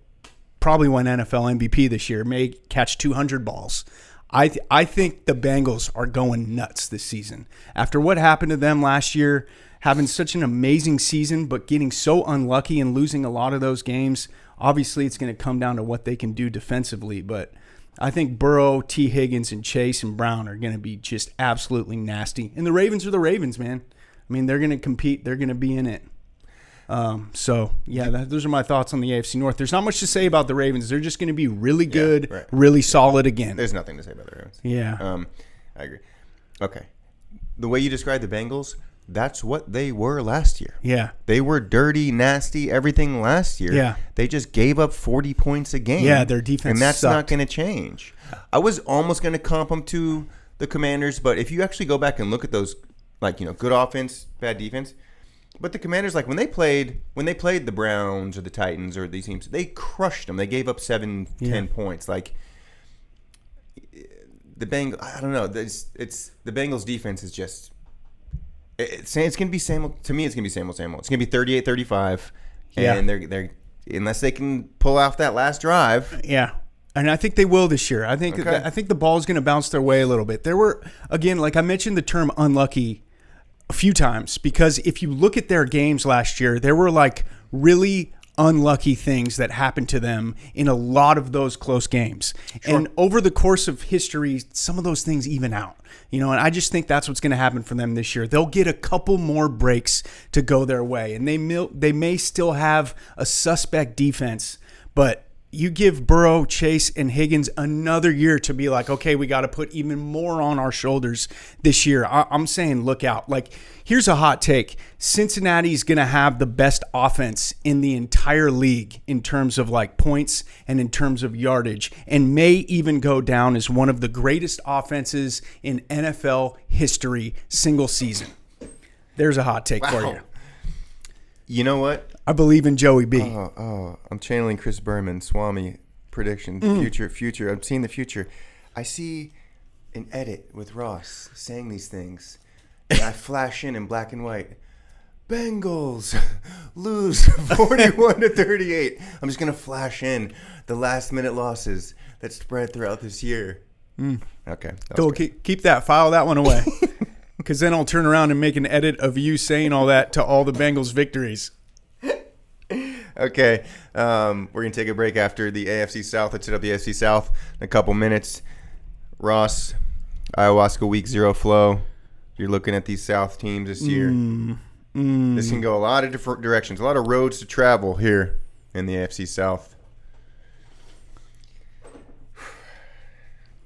probably win NFL MVP this year, may catch 200 balls. I think the Bengals are going nuts this season. After what happened to them last year, having such an amazing season, but getting so unlucky and losing a lot of those games, obviously it's going to come down to what they can do defensively. But I think Burrow, T. Higgins, and Chase and Brown are going to be just absolutely nasty. And the Ravens are the Ravens, man. I mean, they're going to compete. They're going to be in it. Those are my thoughts on the AFC North. There's not much to say about the Ravens. They're just going to be really good, really solid again. There's nothing to say about the Ravens. Yeah. I agree. Okay. The way you described the Bengals, that's what they were last year. Yeah. They were dirty, nasty, everything last year. Yeah. They just gave up 40 points a game. Yeah, their defense and that's sucked. not going to change. I was almost going to comp them to the Commanders, but if you actually go back and look at those, good offense, bad defense. But the Commanders, when they played the Browns or the Titans or these teams, they crushed them. They gave up 10 points. The Bengals, I don't know. It's the Bengals defense is just. It's going to be same. To me, it's going to be same old. It's going to be 38-35, and they're unless they can pull off that last drive. Yeah. And I think they will this year. I think the ball is going to bounce their way a little bit. There were, again, like I mentioned the term unlucky a few times, because if you look at their games last year, there were really unlucky things that happened to them in a lot of those close games. Sure. And over the course of history, some of those things even out. And I just think that's what's going to happen for them this year. They'll get a couple more breaks to go their way, and they may still have a suspect defense, but you give Burrow, Chase, and Higgins another year to be like, okay, we got to put even more on our shoulders this year. I'm saying look out. Like, here's a hot take. Cincinnati's going to have the best offense in the entire league in terms of like points and in terms of yardage, and may even go down as one of the greatest offenses in NFL history single season. There's a hot take for you. You know what? I believe in Joey B. I'm channeling Chris Berman, Swami prediction, future. I'm seeing the future. I see an edit with Ross saying these things, and I flash in black and white. Bengals lose 41-38. I'm just gonna flash in the last minute losses that spread throughout this year. Okay, Cool. Keep that. File that one away, because then I'll turn around and make an edit of you saying all that to all the Bengals victories. Okay, we're going to take a break after the AFC South. Let's hit up the AFC South in a couple minutes. Ross, Ayahuasca Week 0 flow. You're looking at these South teams this year. This can go a lot of different directions, a lot of roads to travel here in the AFC South.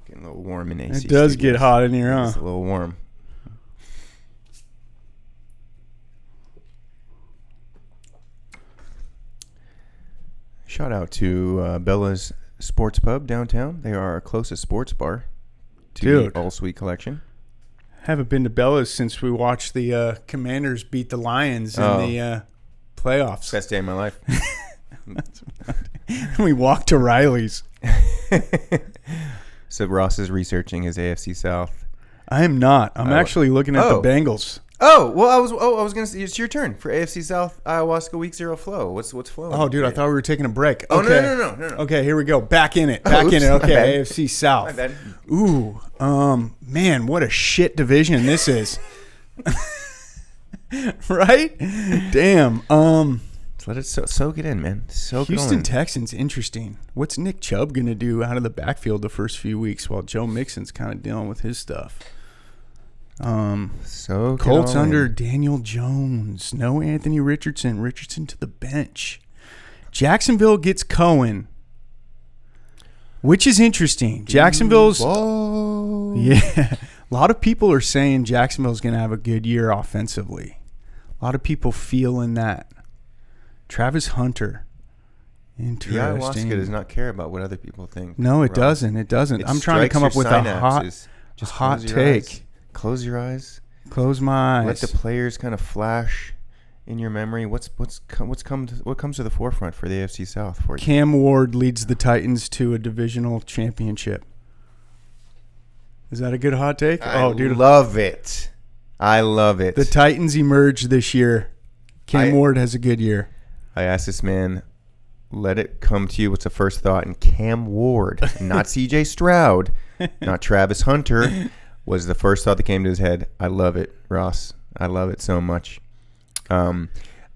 Getting a little warm in AC. It does get hot in here, huh? It's a little warm. Shout out to Bella's Sports Pub downtown. They are our closest sports bar to the Ahlswede collection. Haven't been to Bella's since we watched the Commanders beat the Lions in the playoffs. Best day of my life. We walked to Riley's. So Ross is researching his AFC South. I am not. I'm actually looking at the Bengals. Oh, well, I was gonna say it's your turn for AFC South Ayahuasca Week 0 flow. What's flowing? Oh, dude, I thought we were taking a break. Oh, okay. No. Okay, here we go. Back in it. Okay, AFC South. My bad. Ooh, man, what a shit division this is. Right? Damn. Let's let it soak it in, man. Soak it Houston in. Texans, interesting. What's Nick Chubb gonna do out of the backfield the first few weeks while Joe Mixon's kind of dealing with his stuff? Colts under Daniel Jones. No Anthony Richardson. Richardson to the bench. Jacksonville gets Cohen, which is interesting. Jacksonville's yeah. A lot of people are saying Jacksonville's going to have a good year offensively. A lot of people feeling that. Travis Hunter. Interesting. The ayahuasca does not care about what other people think. No, it doesn't. It doesn't. I'm trying to come up with a hot take. Close your eyes. Close my eyes. Let the players kind of flash in your memory. What comes to the forefront for the AFC South for you? Cam Ward leads the Titans to a divisional championship. Is that a good hot take? I love it. I love it. The Titans emerge this year. Cam Ward has a good year. I asked this man, let it come to you. What's the first thought? And Cam Ward, not CJ Stroud, not Travis Hunter, was the first thought that came to his head. I love it, Ross. I love it so much. I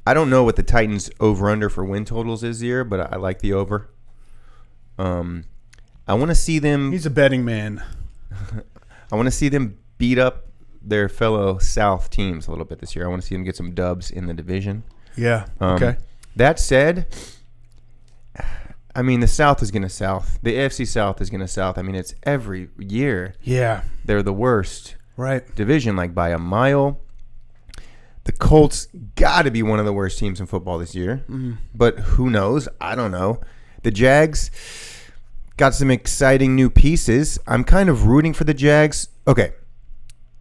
don't know what the Titans over-under for win totals is here, but I like the over. I want to see them... He's a betting man. I want to see them beat up their fellow South teams a little bit this year. I want to see them get some dubs in the division. Yeah, okay. That said, I mean, the South is going to South. The AFC South is going to South. I mean, it's every year. Yeah. They're the worst right division, like by a mile. The Colts got to be one of the worst teams in football this year. But who knows? I don't know. The Jags got some exciting new pieces. I'm kind of rooting for the Jags. Okay.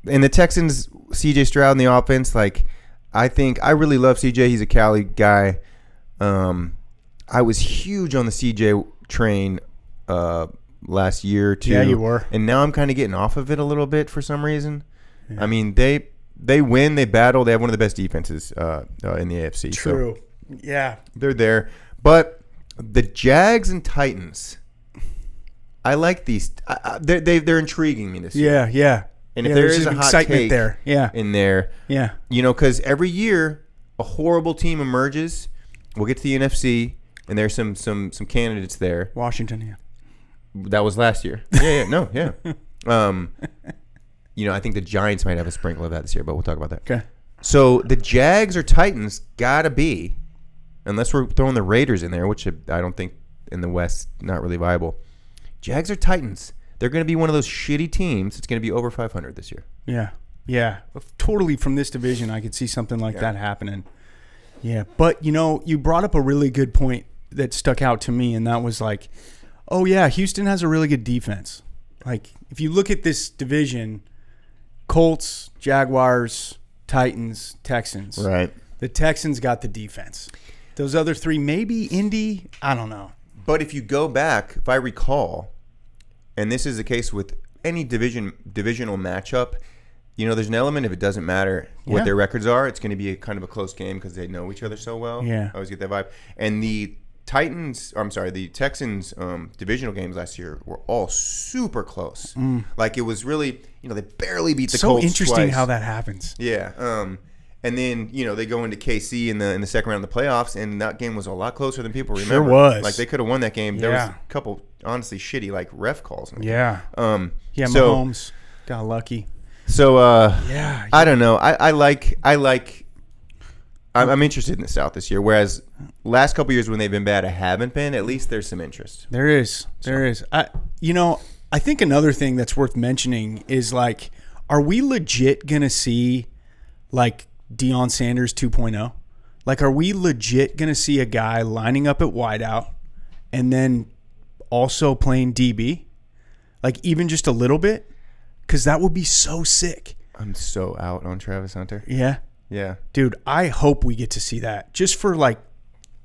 And the Texans, CJ Stroud in the offense, like, I really love CJ. He's a Cali guy. I was huge on the CJ train last year or two. Yeah, you were. And now I'm kind of getting off of it a little bit for some reason. Yeah. I mean, they win, they battle. They have one of the best defenses in the AFC. True. So yeah. They're there. But the Jags and Titans, I like these. They're intriguing me this year. Yeah. And if there is a hot excitement take there, in there, you know, because every year a horrible team emerges. We'll get to the NFC, and there's some candidates there. Washington, yeah. That was last year. Yeah. You know, I think the Giants might have a sprinkle of that this year, but we'll talk about that. Okay. So the Jags or Titans gotta be, unless we're throwing the Raiders in there, which I don't think in the West, not really viable. Jags or Titans. They're going to be one of those shitty teams. It's going to be over 500 this year. Yeah. Totally from this division, I could see something like that happening. Yeah. But, you brought up a really good point that stuck out to me, and that was like, oh, yeah, Houston has a really good defense. Like, if you look at this division, Colts, Jaguars, Titans, Texans. Right. The Texans got the defense. Those other three, maybe Indy, I don't know. But if you go back, if I recall, and this is the case with any divisional matchup, there's an element if it doesn't matter what their records are, it's going to be kind of a close game because they know each other so well. Yeah. I always get that vibe. And the Texans divisional games last year were all super close. Like it was really, they barely beat the Colts. So interesting twice. how that happens. Yeah. And then, they go into KC in the second round of the playoffs, and that game was a lot closer than people remember. Sure was. Like they could have won that game. There was a couple honestly shitty ref calls. Yeah. So, Mahomes got lucky. So I don't know. I'm interested in the South this year, whereas last couple years when they've been bad, I haven't been. At least there's some interest. There is. I think another thing that's worth mentioning is are we legit gonna see Deion Sanders 2.0? Are we legit gonna see a guy lining up at wideout and then also playing DB? Even just a little bit? Because that would be so sick. I'm so out on Travis Hunter. Yeah. Yeah. Dude, I hope we get to see that. Just for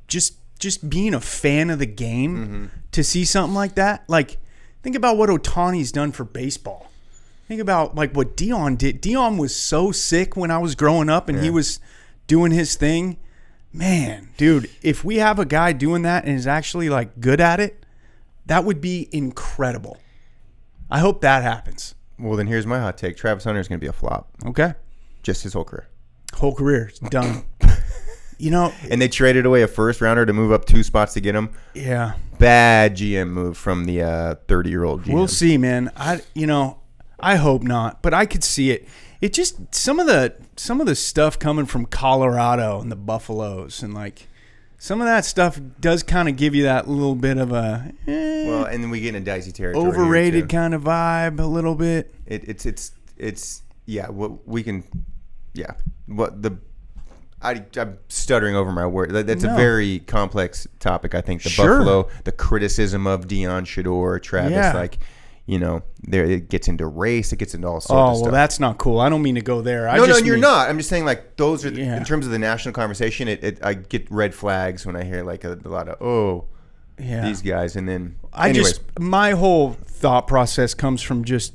just being a fan of the game to see something like that. Think about what Ohtani's done for baseball. Think about what Deion did. Deion was so sick when I was growing up and he was doing his thing. Man, dude, if we have a guy doing that and is actually good at it, that would be incredible. I hope that happens. Well, then here's my hot take. Travis Hunter is going to be a flop. Okay. Just his whole career. Whole career is done. And they traded away a first rounder to move up 2 spots to get him. Yeah. Bad GM move from the 30-year-old GM. We'll see, man. I hope not, but I could see it. It just some of the stuff coming from Colorado and the Buffaloes and some of that stuff does kind of give you that little bit of a well, and then we get into dicey territory. Overrated kind of vibe a little bit. It's yeah. What we can, yeah. What the. I'm stuttering over my word. That's a very complex topic. I think the Buffalo, the criticism of Deion, Shador, Travis, there it gets into race, it gets into all sorts of stuff. That's not cool. I don't mean to go there. No, you're not. I'm just saying those are in terms of the national conversation. I get red flags when I hear a lot of these guys, and then my whole thought process comes from just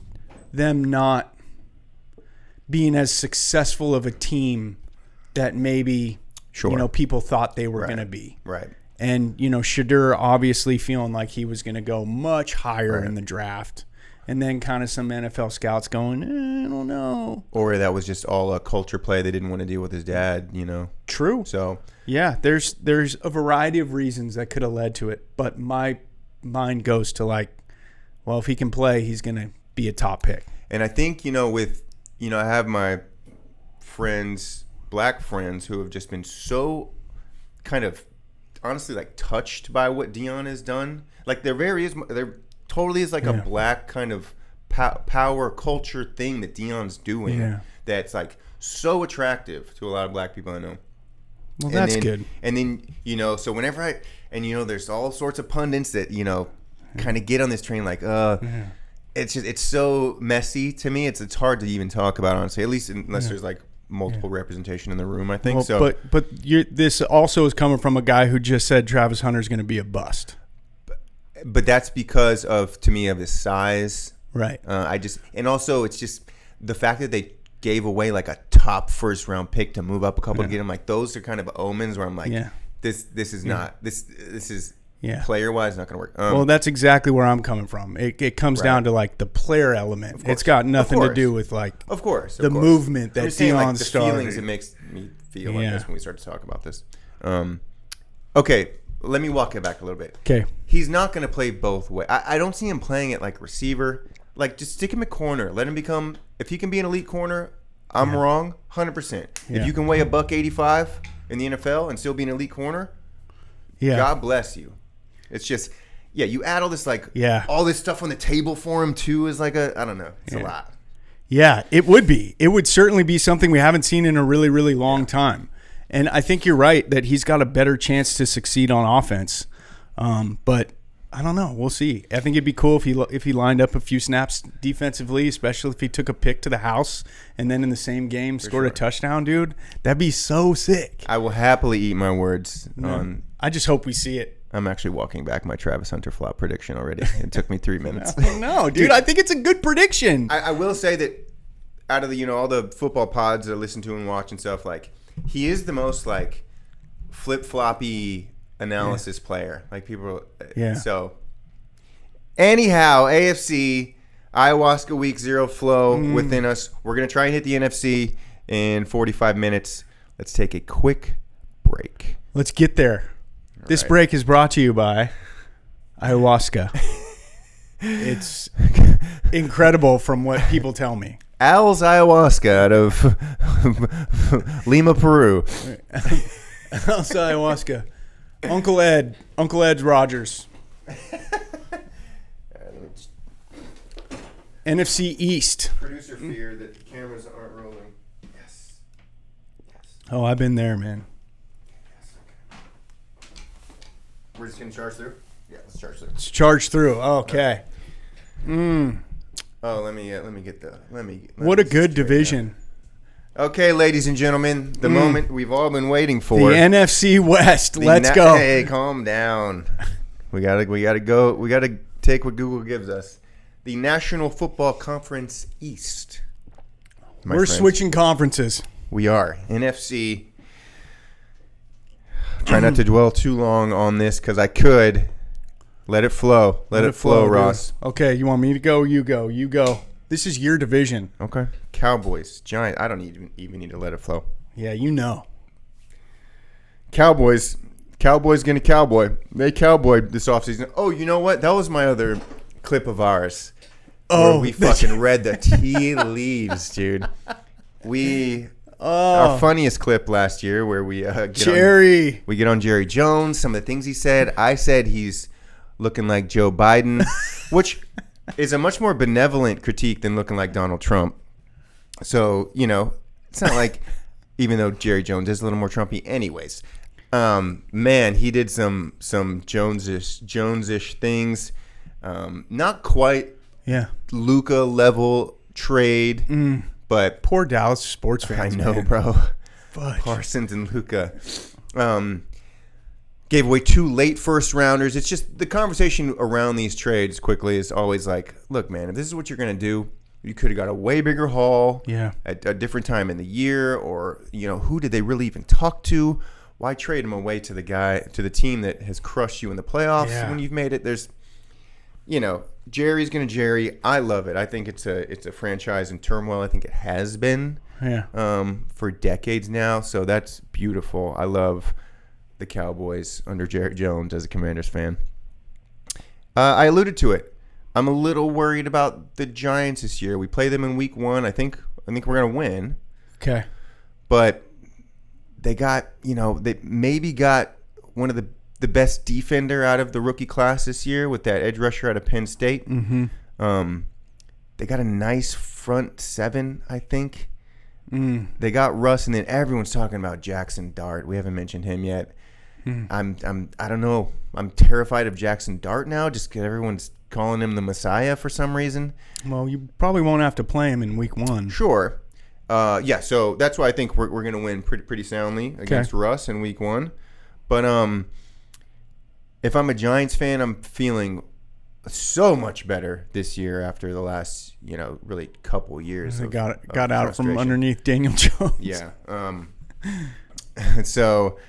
them not being as successful of a team that maybe people thought they were going to be. Right. And, Shador obviously feeling like he was going to go much higher in the draft. And then kind of some NFL scouts going, I don't know. Or that was just all a culture play. They didn't want to deal with his dad, True. So, yeah, there's a variety of reasons that could have led to it. But my mind goes to well, if he can play, he's going to be a top pick. And I think, I have my friends, black friends, who have just been so kind of honestly touched by what Deion has done. There totally is a black kind of power culture thing that Deion's doing that's so attractive to a lot of black people I know. Well, that's good. And then, so whenever there's all sorts of pundits that, kind of get on this train it's so messy to me. It's hard to even talk about, honestly, at least unless there's multiple representation in the room, I think. But this also is coming from a guy who just said Travis Hunter's going to be a bust. But that's because of his size, right? And also it's just the fact that they gave away a top first round pick to move up a couple to get him. Those are kind of omens where I'm this is not this is player wise not going to work. Well, that's exactly where I'm coming from. It comes down to the player element. It's got nothing to do with of course the movement that Deion the started. feelings it makes me feel on this when we start to talk about this. Okay, let me walk it back a little bit. Okay, he's not going to play both ways. I don't see him playing it receiver. Just stick him at corner. Let him become. If he can be an elite corner, I'm wrong 100%. If you can weigh $185 in the NFL and still be an elite corner, God bless you. It's just yeah, you add all this all this stuff on the table for him too is like I don't know, it's a lot. Yeah, it would be. It would certainly be something we haven't seen in a really, really long time. And I think you're right that he's got a better chance to succeed on offense. But I don't know. We'll see. I think it'd be cool if he lined up a few snaps defensively, especially if he took a pick to the house and then in the same game scored a touchdown, dude. That'd be so sick. I will happily eat my words on. I just hope we see it. I'm actually walking back my Travis Hunter flop prediction already. It took me 3 minutes. No, dude, I think it's a good prediction. I will say that out of the all the football pods that I listen to and watch and stuff, like he is the most like flip floppy analysis player. Like people, So anyhow, AFC Ayahuasca Week 0 flow within us. We're gonna try and hit the NFC in 45 minutes. Let's take a quick break. Let's get there. This break is brought to you by ayahuasca. It's incredible from what people tell me. Al's Ayahuasca out of Lima, Peru. Al's Ayahuasca. Uncle Ed's Rogers. NFC East. Producer fear that the cameras aren't rolling. Yes. Oh, I've been there, man. We're just gonna charge through. Yeah, let's charge through. Let's charge through. Okay. Oh, let me get the. What a good division. Okay, ladies and gentlemen, the moment we've all been waiting for. The NFC West. Let's go. Hey, calm down. We gotta go. We gotta take what Google gives us. The National Football Conference East. We're switching conferences. We are NFC. Try not to dwell too long on this because I could. Let it flow. Let it flow, Ross. Dude. Okay, you want me to go? You go. You go. This is your division. Okay. Cowboys, Giants. I don't even need to let it flow. Yeah, you know. Cowboys gonna cowboy. They cowboyed this offseason. Oh, you know what? That was my other clip of ours. Oh, where we fucking read the tea leaves, dude. Our funniest clip last year where we get on Jerry Jones, some of the things he said. I said he's looking like Joe Biden, which is a much more benevolent critique than looking like Donald Trump. So, it's not like, even though Jerry Jones is a little more Trumpy anyways. Man, he did some Jones-ish things. Not quite Luka level trade, but poor Dallas sports fans. I know, man. Bro. Fudge. Parsons and Luka gave away 2 late first rounders. It's just the conversation around these trades quickly is always like, look, man, if this is what you're gonna do, you could have got a way bigger haul at a different time in the year, or who did they really even talk to? Why trade him away to the team that has crushed you in the playoffs when you've made it? There's Jerry's gonna Jerry. I love it. I think it's a franchise in turmoil. I think it has been for decades now. So that's beautiful. I love the Cowboys under Jerry Jones as a Commanders fan. I alluded to it. I'm a little worried about the Giants this year. We play them in week 1. I think we're gonna win. Okay. But they got they maybe got one of the best defender out of the rookie class this year with that edge rusher out of Penn State. Mm-hmm. They got a nice front 7, I think. They got Russ, and then everyone's talking about Jackson Dart. We haven't mentioned him yet. I don't know. I'm terrified of Jackson Dart now, just because everyone's calling him the Messiah for some reason. Well, you probably won't have to play him in week 1. Sure. So that's why I think we're going to win pretty soundly against Russ in week 1. But if I'm a Giants fan, I'm feeling so much better this year after the last, really couple years. They got out from underneath Daniel Jones. Yeah. So,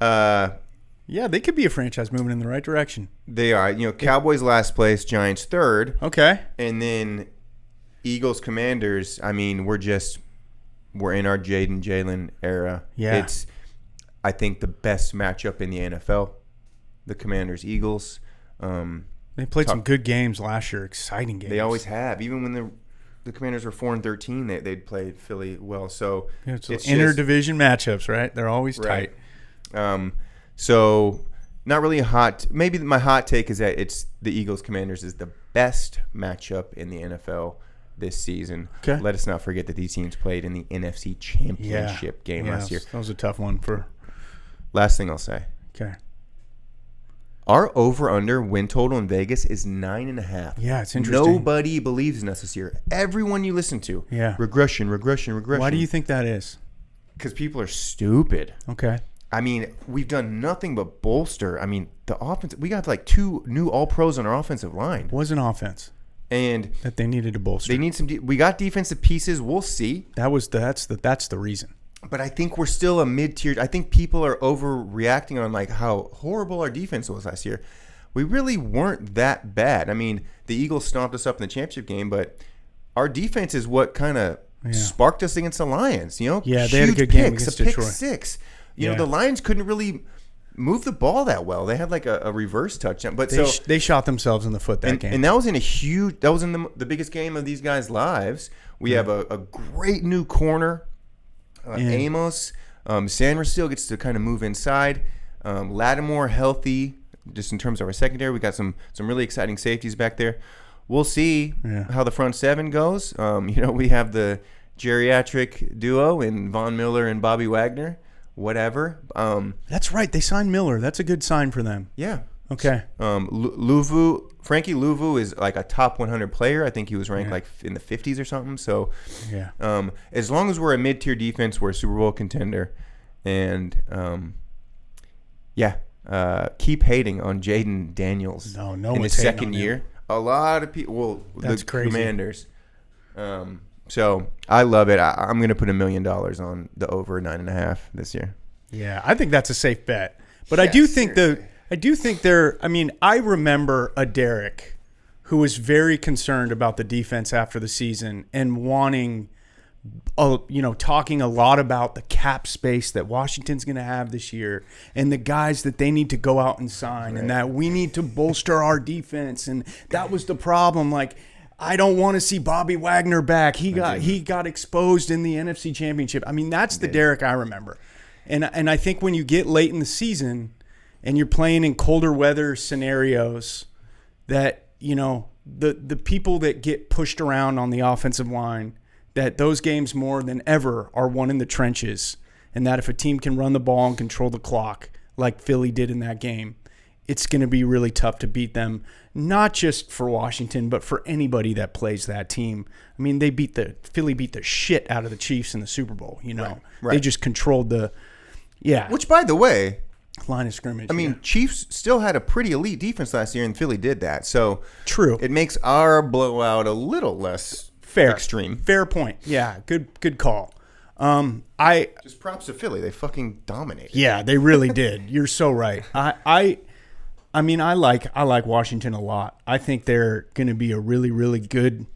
they could be a franchise moving in the right direction. They are. Cowboys last place, Giants third. Okay. And then Eagles, Commanders. I mean, we're in our Jaden Jalen era. Yeah. It's, I think, the best matchup in the NFL. The Commanders, Eagles. They played some good games last year, exciting games. They always have. Even when the Commanders were 4-13, they'd played Philly well. So it's inter-division matchups, right? They're always tight. So not really a hot. Maybe my hot take is that it's the Eagles Commanders is the best matchup in the NFL this season. Okay. Let us not forget that these teams played in the NFC Championship game last year. That was a tough one for. Last thing I'll say. Okay. Our over/under win total in Vegas is 9.5. Yeah, it's interesting. Nobody believes in us this year. Everyone you listen to. Yeah. Regression. Why do you think that is? Because people are stupid. Okay. I mean, we've done nothing but bolster. I mean, the offense. We got like 2 new All-Pros on our offensive line. Was an offense And that they needed to bolster. they need some. We got defensive pieces. We'll see. That's the reason. But I think we're still a mid-tier. I think people are overreacting on like how horrible our defense was last year. We really weren't that bad. I mean, the Eagles stomped us up in the championship game, but our defense is what kind of sparked us against the Lions. You know, yeah, they had a good game against a pick Detroit. 6. You know, the Lions couldn't really move the ball that well. They had like a reverse touchdown, but they shot themselves in the foot that game. And that was in the biggest game of these guys' lives. We have a great new corner. Amos, Sanders still gets to kind of move inside. Lattimore healthy, just in terms of our secondary. We got some really exciting safeties back there. We'll see how the front 7 goes. We have the geriatric duo in Von Miller and Bobby Wagner. Whatever. That's right. They signed Miller. That's a good sign for them. Yeah. Okay. Frankie Louvu is like a top 100 player. I think he was ranked like in the 50s or something. So, as long as we're a mid-tier defense, we're a Super Bowl contender. And, keep hating on Jaden Daniels. No in his second year. A lot of people. Well, that's the crazy. Commanders. So I love it. I'm going to put $1 million on the over 9.5 this year. Yeah, I think that's a safe bet. But I do think I remember a Derek who was very concerned about the defense after the season and wanting, talking a lot about the cap space that Washington's going to have this year and the guys that they need to go out and sign and that we need to bolster our defense. And that was the problem. Like, I don't want to see Bobby Wagner back. He got exposed in the NFC Championship. I mean, that's the Derek I remember. And I think when you get late in the season and you're playing in colder weather scenarios, that the people that get pushed around on the offensive line, that those games more than ever are won in the trenches, and that if a team can run the ball and control the clock like Philly did in that game, it's going to be really tough to beat them, not just for Washington, but for anybody that plays that team. I mean, Philly beat the shit out of the Chiefs in the Super Bowl, Right. They just controlled which, by the way, line of scrimmage. I mean, Chiefs still had a pretty elite defense last year, and Philly did that. So true. It makes our blowout a little less extreme. Fair point. Yeah, good call. Just props to Philly. They fucking dominated. Yeah, they really did. You're so right. I like Washington a lot. I think they're going to be a really, really good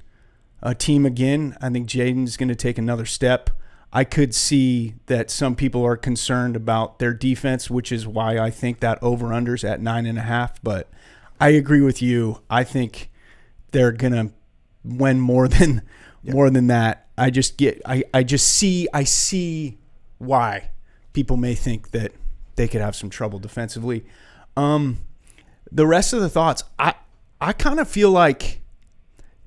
team again. I think Jaden's going to take another step. I could see that some people are concerned about their defense, which is why I think that over-under's at 9.5. But I agree with you. I think they're going to win more than that. I see why people may think that they could have some trouble defensively. The rest of the thoughts, I kind of feel like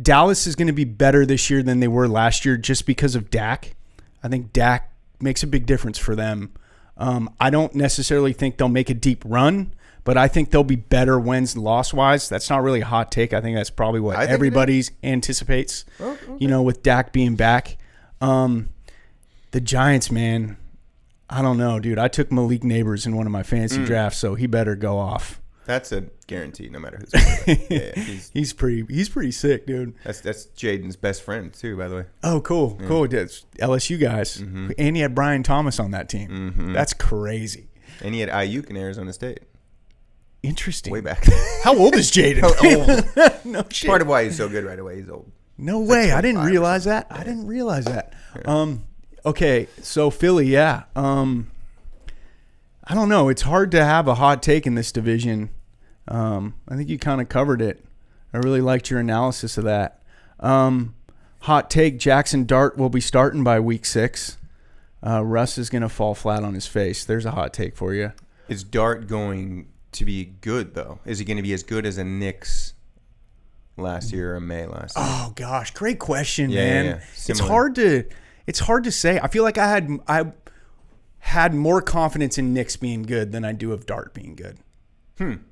Dallas is going to be better this year than they were last year just because of Dak. I think Dak makes a big difference for them. I don't necessarily think they'll make a deep run, but I think they'll be better wins loss-wise. That's not really a hot take. I think that's probably what everybody anticipates, with Dak being back. The Giants, man, I don't know, dude. I took Malik Neighbors in one of my fantasy drafts, so he better go off. That's a guarantee, no matter who's he's pretty sick, dude. That's Jaden's best friend too, by the way. Oh, cool. That's LSU guys, and he had Brian Thomas on that team. That's crazy. And he had Ayuk in Arizona State. Interesting. Way back. How old is Jaden? Old. No shit. Part of why he's so good right away. He's old. No way. I didn't realize that. Yeah. I didn't realize that. Yeah. Okay, so Philly, yeah. I don't know. It's hard to have a hot take in this division. I think you kind of covered it. I really liked your analysis of that. Hot take, Jackson Dart will be starting by week 6. Russ is going to fall flat on his face. There's a hot take for you. Is Dart going to be good though? Is he going to be as good as a Knicks last year or a May last year? Oh gosh, great question, man. Yeah. It's hard to say. I feel like I had more confidence in Knicks being good than I do of Dart being good.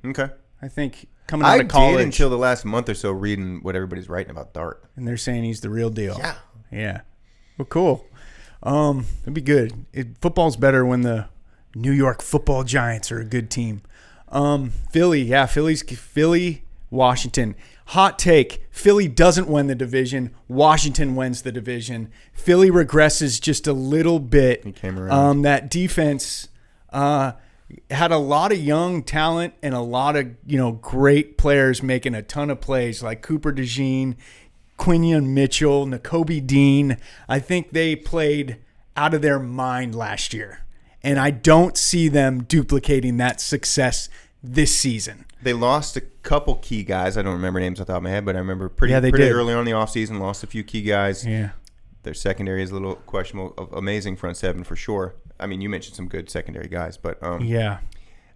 Okay. I think coming out of college, I did until the last month or so reading what everybody's writing about Dart, and they're saying he's the real deal. Yeah. Well, cool. It'd be good. Football's better when the New York Football Giants are a good team. Philly, Washington. Hot take: Philly doesn't win the division. Washington wins the division. Philly regresses just a little bit. He came around. That defense had a lot of young talent and a lot of great players making a ton of plays like Cooper DeJean, Quinion Mitchell, Nakobe Dean. I think they played out of their mind last year, and I don't see them duplicating that success this season. They lost a couple key guys. I don't remember names off the top of my head, but I remember pretty did. early on in the offseason, lost a few key guys. Yeah. Their secondary is a little questionable. Amazing front seven for sure. I mean, you mentioned some good secondary guys, but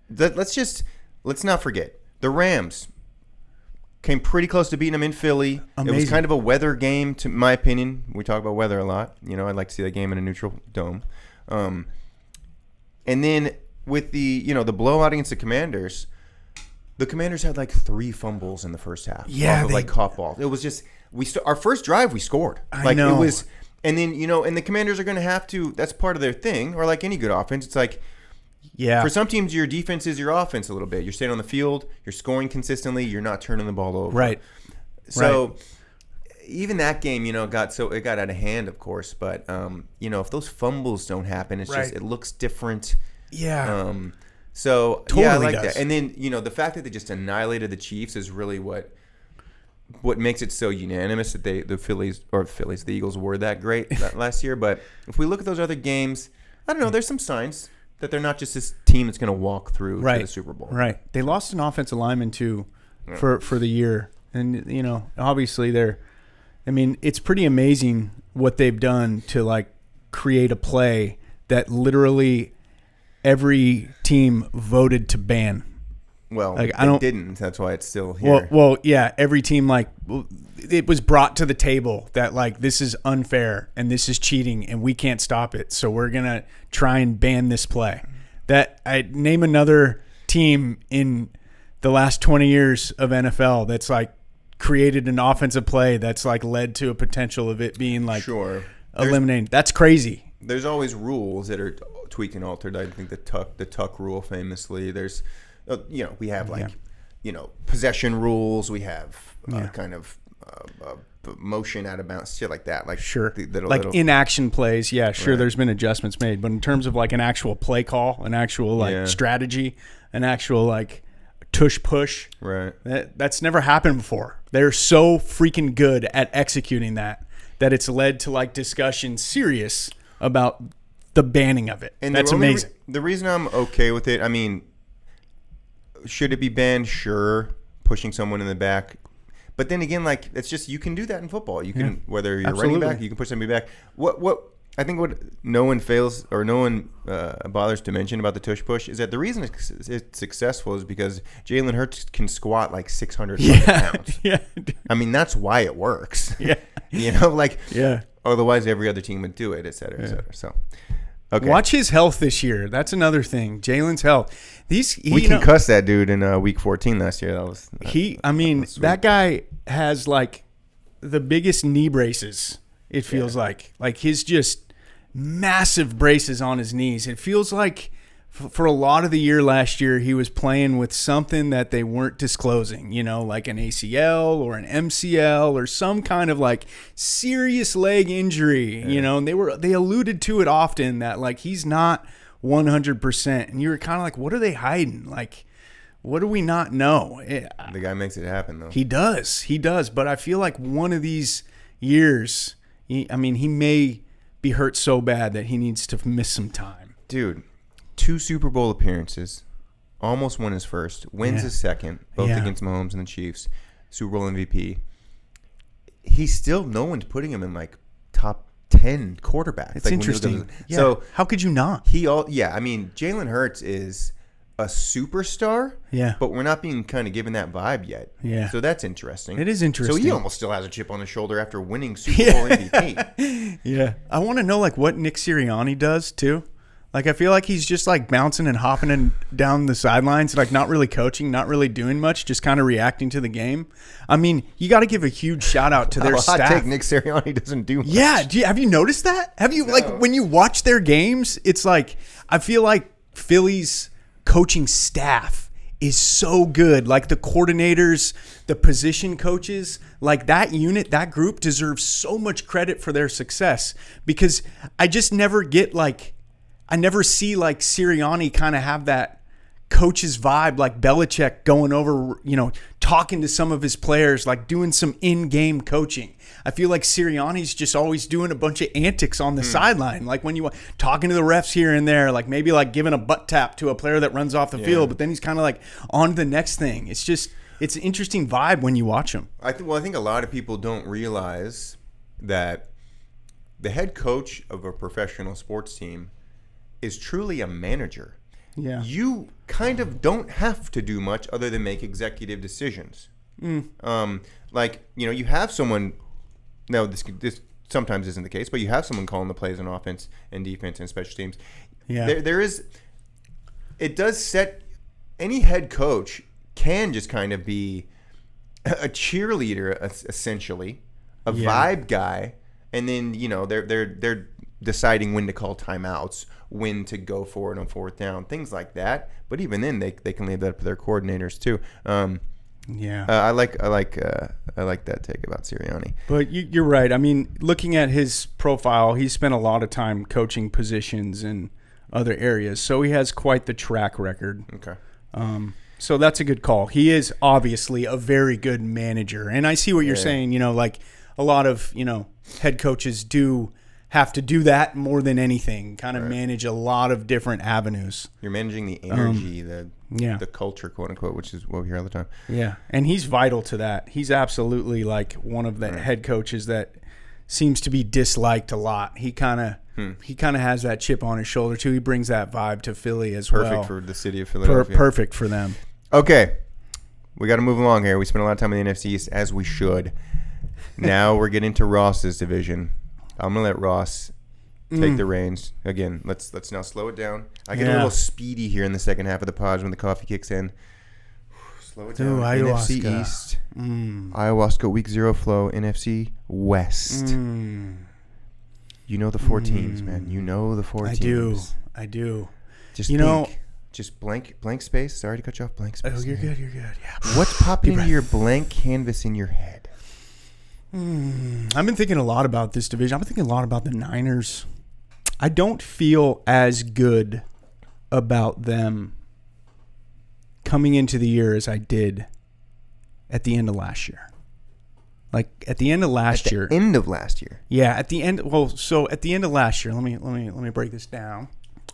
let's not forget the Rams came pretty close to beating them in Philly. Amazing. It was kind of a weather game, to my opinion. We talk about weather a lot. I'd like to see that game in a neutral dome. And then with the blowout against the Commanders had like 3 fumbles in the first half. Yeah, like caught balls. It was just our first drive we scored. I know. It was, and then and the Commanders are going to have to. That's part of their thing. Or like any good offense, it's like. Yeah. For some teams, your defense is your offense a little bit. You're staying on the field. You're scoring consistently. You're not turning the ball over. Right. So even that game, got out of hand, of course. But if those fumbles don't happen, it's just it looks different. Yeah. So totally I like does. that. And then the fact that they just annihilated the Chiefs is really what makes it so unanimous that the Eagles were that great last year. But if we look at those other games, I don't know. There's some signs that they're not just this team that's going to walk through to the Super Bowl. Right. They lost an offensive lineman too for the year. And, obviously it's pretty amazing what they've done to like create a play that literally every team voted to ban. Well, like, they didn't. That's why it's still here. Well, yeah, every team it was brought to the table that like this is unfair and this is cheating and we can't stop it. So we're going to try and ban this play. That I name another team in the last 20 years of NFL that's like created an offensive play that's like led to a potential of it being like eliminated. That's crazy. There's always rules that are tweaked and altered. I think the tuck rule famously. There's we have possession rules. We have kind of motion out of bounds, shit like that. Like inaction plays. Yeah, sure. Right. There's been adjustments made, but in terms of like an actual play call, an actual strategy, an actual like tush push, right? That's never happened before. They're so freaking good at executing that it's led to like discussion serious about the banning of it. And that's amazing. The reason I'm okay with it, I mean. Should it be banned? Sure. Pushing someone in the back. But then again, like, it's just, you can do that in football. You can, whether you're running back, you can push somebody back. What I think what no one bothers to mention about the tush push is that the reason it's successful is because Jalen Hurts can squat like 600 pounds. Yeah. I mean, that's why it works. Yeah. Otherwise, every other team would do it, et cetera, et cetera. So. Okay. Watch his health this year. That's another thing. Jalen's health. We concussed that dude in week 14 last year. That guy has like the biggest knee braces. It feels like his just massive braces on his knees. It feels like for a lot of the year last year, he was playing with something that they weren't disclosing, like an ACL or an MCL or some kind of like serious leg injury, and they alluded to it often that like he's not 100%. And you were kind of like, what are they hiding? Like, what do we not know? The guy makes it happen though. He does. But I feel like one of these years, he may be hurt so bad that he needs to miss some time. Dude. 2 Super Bowl appearances, almost won his first, wins his second, both against Mahomes and the Chiefs, Super Bowl MVP. He's still, no one's putting him in like top 10 quarterbacks. It's interesting. So So how could you not? Jalen Hurts is a superstar. Yeah. But we're not being kind of given that vibe yet. Yeah. So that's interesting. It is interesting. So he almost still has a chip on his shoulder after winning Super Bowl MVP. Yeah. I want to know like what Nick Sirianni does too. Like, I feel like he's just like bouncing and hopping down the sidelines, like not really coaching, not really doing much, just kind of reacting to the game. I mean, you got to give a huge shout out to their staff. Hot take, Nick Sirianni doesn't do much. Yeah. Have you noticed that? Have you, like, when you watch their games, it's like, I feel like Philly's coaching staff is so good. Like, the coordinators, the position coaches, like that unit, that group deserves so much credit for their success, because I just never get like, I never see like Sirianni kind of have that coach's vibe, like Belichick going over, talking to some of his players, like doing some in-game coaching. I feel like Sirianni's just always doing a bunch of antics on the sideline, like when you talking to the refs here and there, like maybe like giving a butt tap to a player that runs off the field, but then he's kind of like on to the next thing. It's an interesting vibe when you watch him. I think a lot of people don't realize that the head coach of a professional sports team is truly a manager. Yeah. You kind of don't have to do much other than make executive decisions. You have someone. No, this sometimes isn't the case, but you have someone calling the plays on offense and defense and special teams. Yeah. There is. It does set. Any head coach can just kind of be a cheerleader, essentially, a vibe guy, and then they're deciding when to call timeouts, when to go for it on fourth down, things like that. But even then, they can leave that up to their coordinators too. I like that take about Sirianni. But you're right. I mean, looking at his profile, he spent a lot of time coaching positions in other areas, so he has quite the track record. Okay. So that's a good call. He is obviously a very good manager, and I see what you're saying. Like a lot of head coaches do have to do that more than anything, kind of manage a lot of different avenues. You're managing the energy, the culture, quote unquote, which is what we hear all the time. Yeah, and he's vital to that. He's absolutely like one of the head coaches that seems to be disliked a lot. He kind of has that chip on his shoulder too. He brings that vibe to Philly as well. Perfect for the city of Philadelphia. Perfect for them. Okay, we got to move along here. We spent a lot of time in the NFC East, as we should. Now we're getting to Ross's division. I'm gonna let Ross take the reins again. Let's now slow it down. I get a little speedy here in the second half of the pod when the coffee kicks in. Slow it down. Ayahuasca. NFC East, Ayahuasca Week 0 flow. NFC West. You know the four teams, man. You know the four teams. I do. Just just blank space. Sorry to cut you off. Blank space. Oh, you're good. Yeah. What's popping into your blank canvas in your head? I've been thinking a lot about this division. I've been thinking a lot about the Niners. I don't feel as good about them coming into the year as I did at the end of last year. Like at the end of last year. End of last year. Yeah, at the end. Well, so at the end of last year, let me break this down.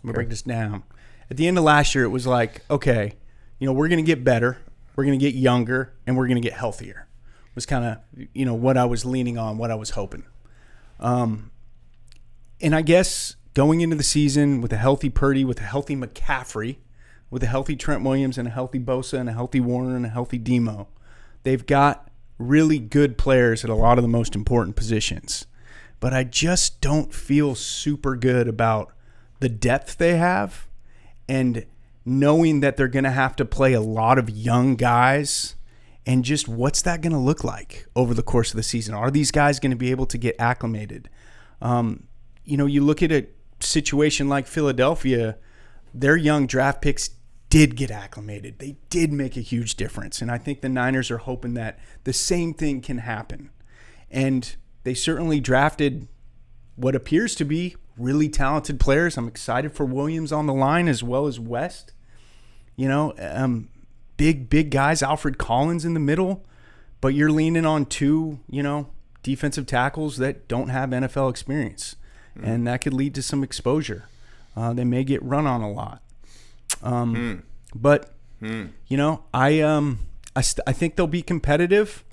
Break this down. At the end of last year, it was like, okay, we're gonna get better, we're gonna get younger, and we're gonna get healthier. Was kind of, what I was leaning on, what I was hoping. And I guess going into the season with a healthy Purdy, with a healthy McCaffrey, with a healthy Trent Williams and a healthy Bosa and a healthy Warner and a healthy Demo, they've got really good players at a lot of the most important positions. But I just don't feel super good about the depth they have, and knowing that they're going to have to play a lot of young guys. And just what's that going to look like over the course of the season? Are these guys going to be able to get acclimated? You look at a situation like Philadelphia, their young draft picks did get acclimated. They did make a huge difference. And I think the Niners are hoping that the same thing can happen. And they certainly drafted what appears to be really talented players. I'm excited for Williams on the line as well as West. Big guys, Alfred Collins in the middle, but you're leaning on two, defensive tackles that don't have NFL experience, and that could lead to some exposure. They may get run on a lot, but I think they'll be competitive.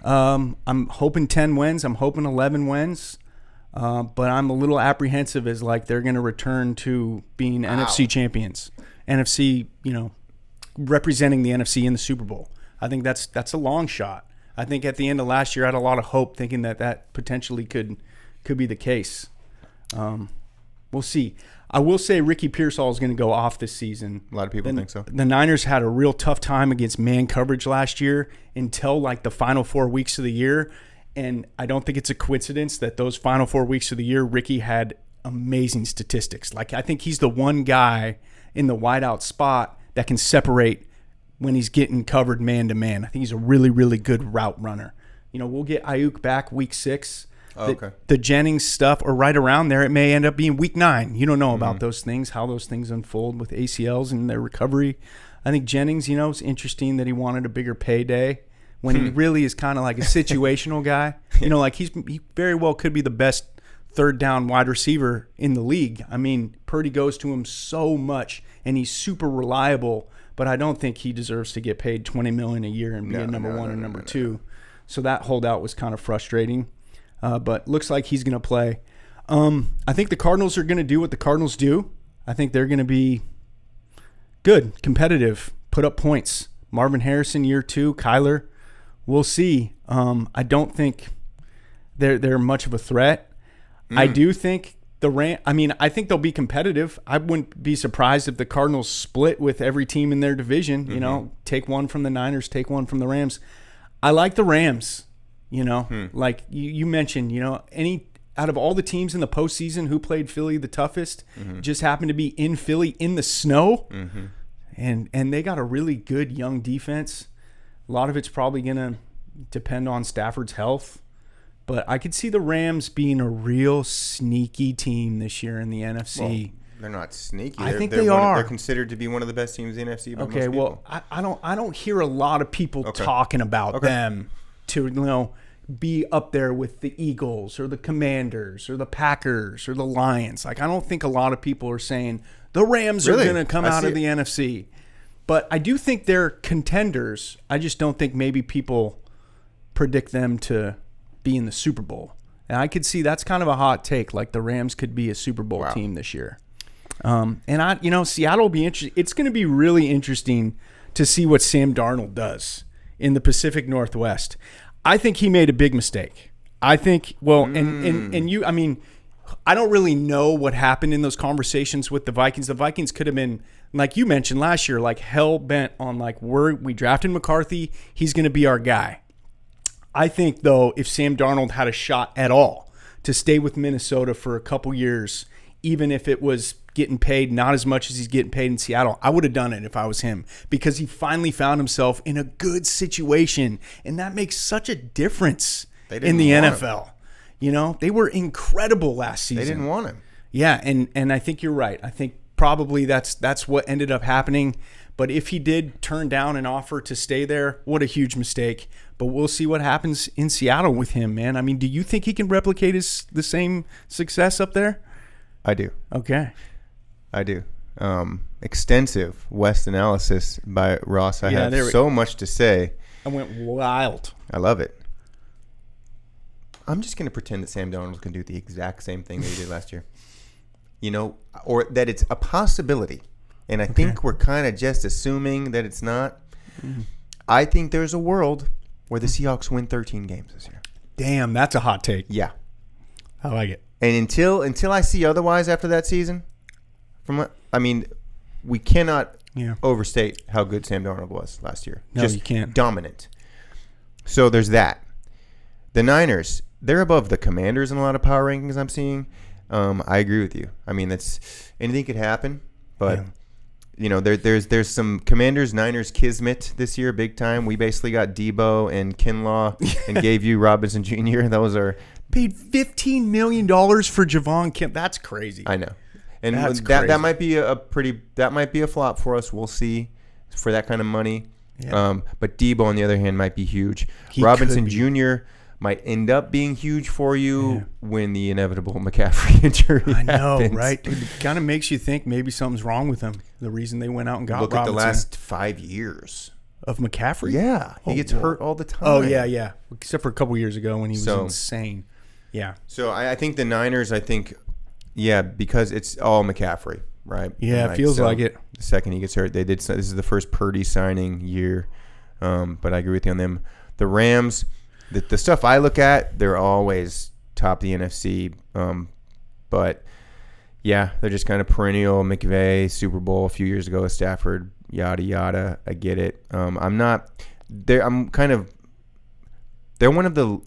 I'm hoping 10 wins. I'm hoping 11 wins, but I'm a little apprehensive as like they're going to return to being NFC champions. NFC, representing the NFC in the Super Bowl. I think that's a long shot. I think at the end of last year, I had a lot of hope thinking that potentially could be the case. We'll see. I will say Ricky Pearsall is going to go off this season. A lot of people think so. The Niners had a real tough time against man coverage last year until like the final 4 weeks of the year. And I don't think it's a coincidence that those final 4 weeks of the year, Ricky had amazing statistics. Like, I think he's the one guy in the wideout spot that can separate when he's getting covered man to man. I think he's a really, really good route runner. We'll get Ayuk back week 6. Okay. The Jennings stuff, or right around there, it may end up being week 9. You don't know about those things, how those things unfold with ACLs and their recovery. I think Jennings, it's interesting that he wanted a bigger payday when he really is kind of like a situational guy. Like he very well could be the best third down wide receiver in the league. I mean, Purdy goes to him so much, and he's super reliable, but I don't think he deserves to get paid $20 million a year and be a number one or number two. So that holdout was kind of frustrating. But looks like he's going to play. I think the Cardinals are going to do what the Cardinals do. I think they're going to be good, competitive, put up points. Marvin Harrison, year 2. Kyler, we'll see. I don't think they're much of a threat. I do think I think they'll be competitive. I wouldn't be surprised if the Cardinals split with every team in their division. Take one from the Niners, take one from the Rams. I like the Rams. Like you mentioned, any out of all the teams in the postseason who played Philly the toughest, just happened to be in Philly in the snow, and they got a really good young defense. A lot of it's probably going to depend on Stafford's health, but I could see the Rams being a real sneaky team this year in the NFC. Well, they're not sneaky. I think they are. They're considered to be one of the best teams in the NFC. By Okay, most well, I don't hear a lot of people talking about them to be up there with the Eagles or the Commanders or the Packers or the Lions. Like, I don't think a lot of people are saying the Rams are going to come out of the NFC. But I do think they're contenders. I just don't think maybe people predict them to be in the Super Bowl. And I could see that's kind of a hot take. Like, the Rams could be a Super Bowl team this year. And Seattle will be interesting. It's going to be really interesting to see what Sam Darnold does in the Pacific Northwest. I think he made a big mistake. I think, I don't really know what happened in those conversations with the Vikings. The Vikings could have been, like you mentioned last year, like hell bent on like, we drafted McCarthy, he's going to be our guy. I think, though, if Sam Darnold had a shot at all to stay with Minnesota for a couple years, even if it was getting paid not as much as he's getting paid in Seattle, I would have done it if I was him, because he finally found himself in a good situation, and that makes such a difference in the NFL. They were incredible last season. They didn't want him. Yeah, and I think you're right. I think probably that's what ended up happening. But if he did turn down an offer to stay there, what a huge mistake. But we'll see what happens in Seattle with him, man. I mean, do you think he can replicate the same success up there? I do. Okay. I do. Extensive West analysis by Ross. I have so much to say. I went wild. I love it. I'm just going to pretend that Sam Darnold can do the exact same thing that he did last year. Or that it's a possibility. And I think we're kind of just assuming that it's not. Mm-hmm. I think there's a world where the Seahawks win 13 games this year. Damn, that's a hot take. Yeah. I like it. And until I see otherwise after that season, we cannot overstate how good Sam Darnold was last year. No, you can't. Dominant. So there's that. The Niners, they're above the Commanders in a lot of power rankings I'm seeing. I agree with you. I mean, anything could happen, but there's some Commanders-Niners kismet this year, big time. We basically got Debo and Kinlaw and gave you Robinson Jr. Those are paid $15 million for Javon Kim. That's crazy. I know. And that might be a flop for us. We'll see for that kind of money. Yeah. But Debo, on the other hand, might be huge. Robinson Jr. might end up being huge for you when the inevitable McCaffrey injury happens. I know, right? It kind of makes you think maybe something's wrong with him. The reason they went out and got Robinson. Look at the last 5 years. Of McCaffrey? Yeah. He gets hurt all the time. Oh, yeah. Except for a couple years ago when he was insane. Yeah. So I think the Niners, because it's all McCaffrey. right? Yeah, it feels like it. The second he gets hurt, this is the first Purdy signing year. But I agree with you on them. The Rams, the stuff I look at, they're always top the NFC. But yeah, they're just kind of perennial. McVay, Super Bowl a few years ago with Stafford, yada yada. I get it. They're one of the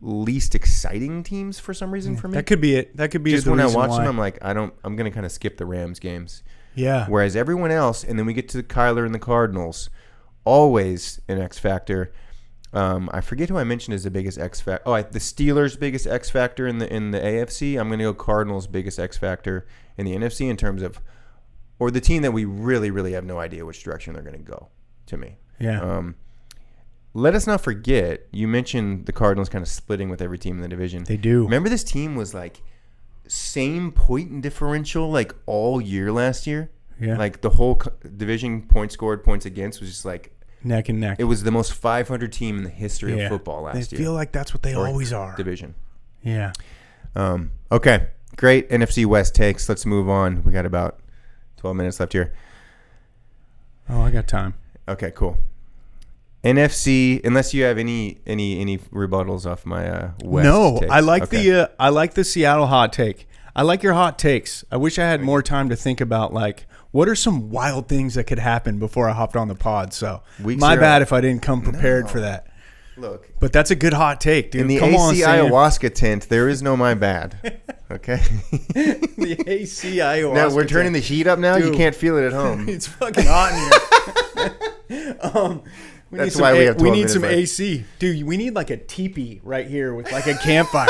least exciting teams for some reason for me. That could be it. That could be just the when I reason watch why. them, I'm like, I'm gonna kind of skip the Rams games. Yeah. Whereas everyone else, and then we get to Kyler and the Cardinals, always an X factor. I forget who I mentioned as the biggest X factor. Oh, the Steelers' biggest X factor in the AFC. I'm gonna go Cardinals' biggest X factor in the NFC in terms of, or the team that we really, really have no idea which direction they're gonna go. To me, Yeah. Let us not forget, you mentioned the Cardinals kind of splitting with every team in the division. They do. Remember this team was like same point and differential like all year last year? Yeah. Like the whole division points scored, points against was just like Neck and neck. it was the most 500 team in the history of football last They year. feel like that's what they always are. Division. Yeah. Okay. Great NFC West takes. Let's move on. We got about 12 minutes left here. Oh, I got time. Okay, cool. NFC, unless you have any rebuttals off my West No, takes. I like Okay. I like the Seattle hot take. I like your hot takes. I wish I had more time to think about like what are some wild things that could happen before I hopped on the pod. So Week my 0. bad if I didn't come prepared for that. Look, But that's a good hot take, dude. in the Come on, AC Sam. Ayahuasca tent, there is no my bad. Okay. The AC Ayahuasca. Now we're turning the heat up now. Dude. You can't feel it at home. It's fucking hot in here. We That's need why we have 12 we need minutes some left. AC, dude. We need like a teepee right here with like a campfire.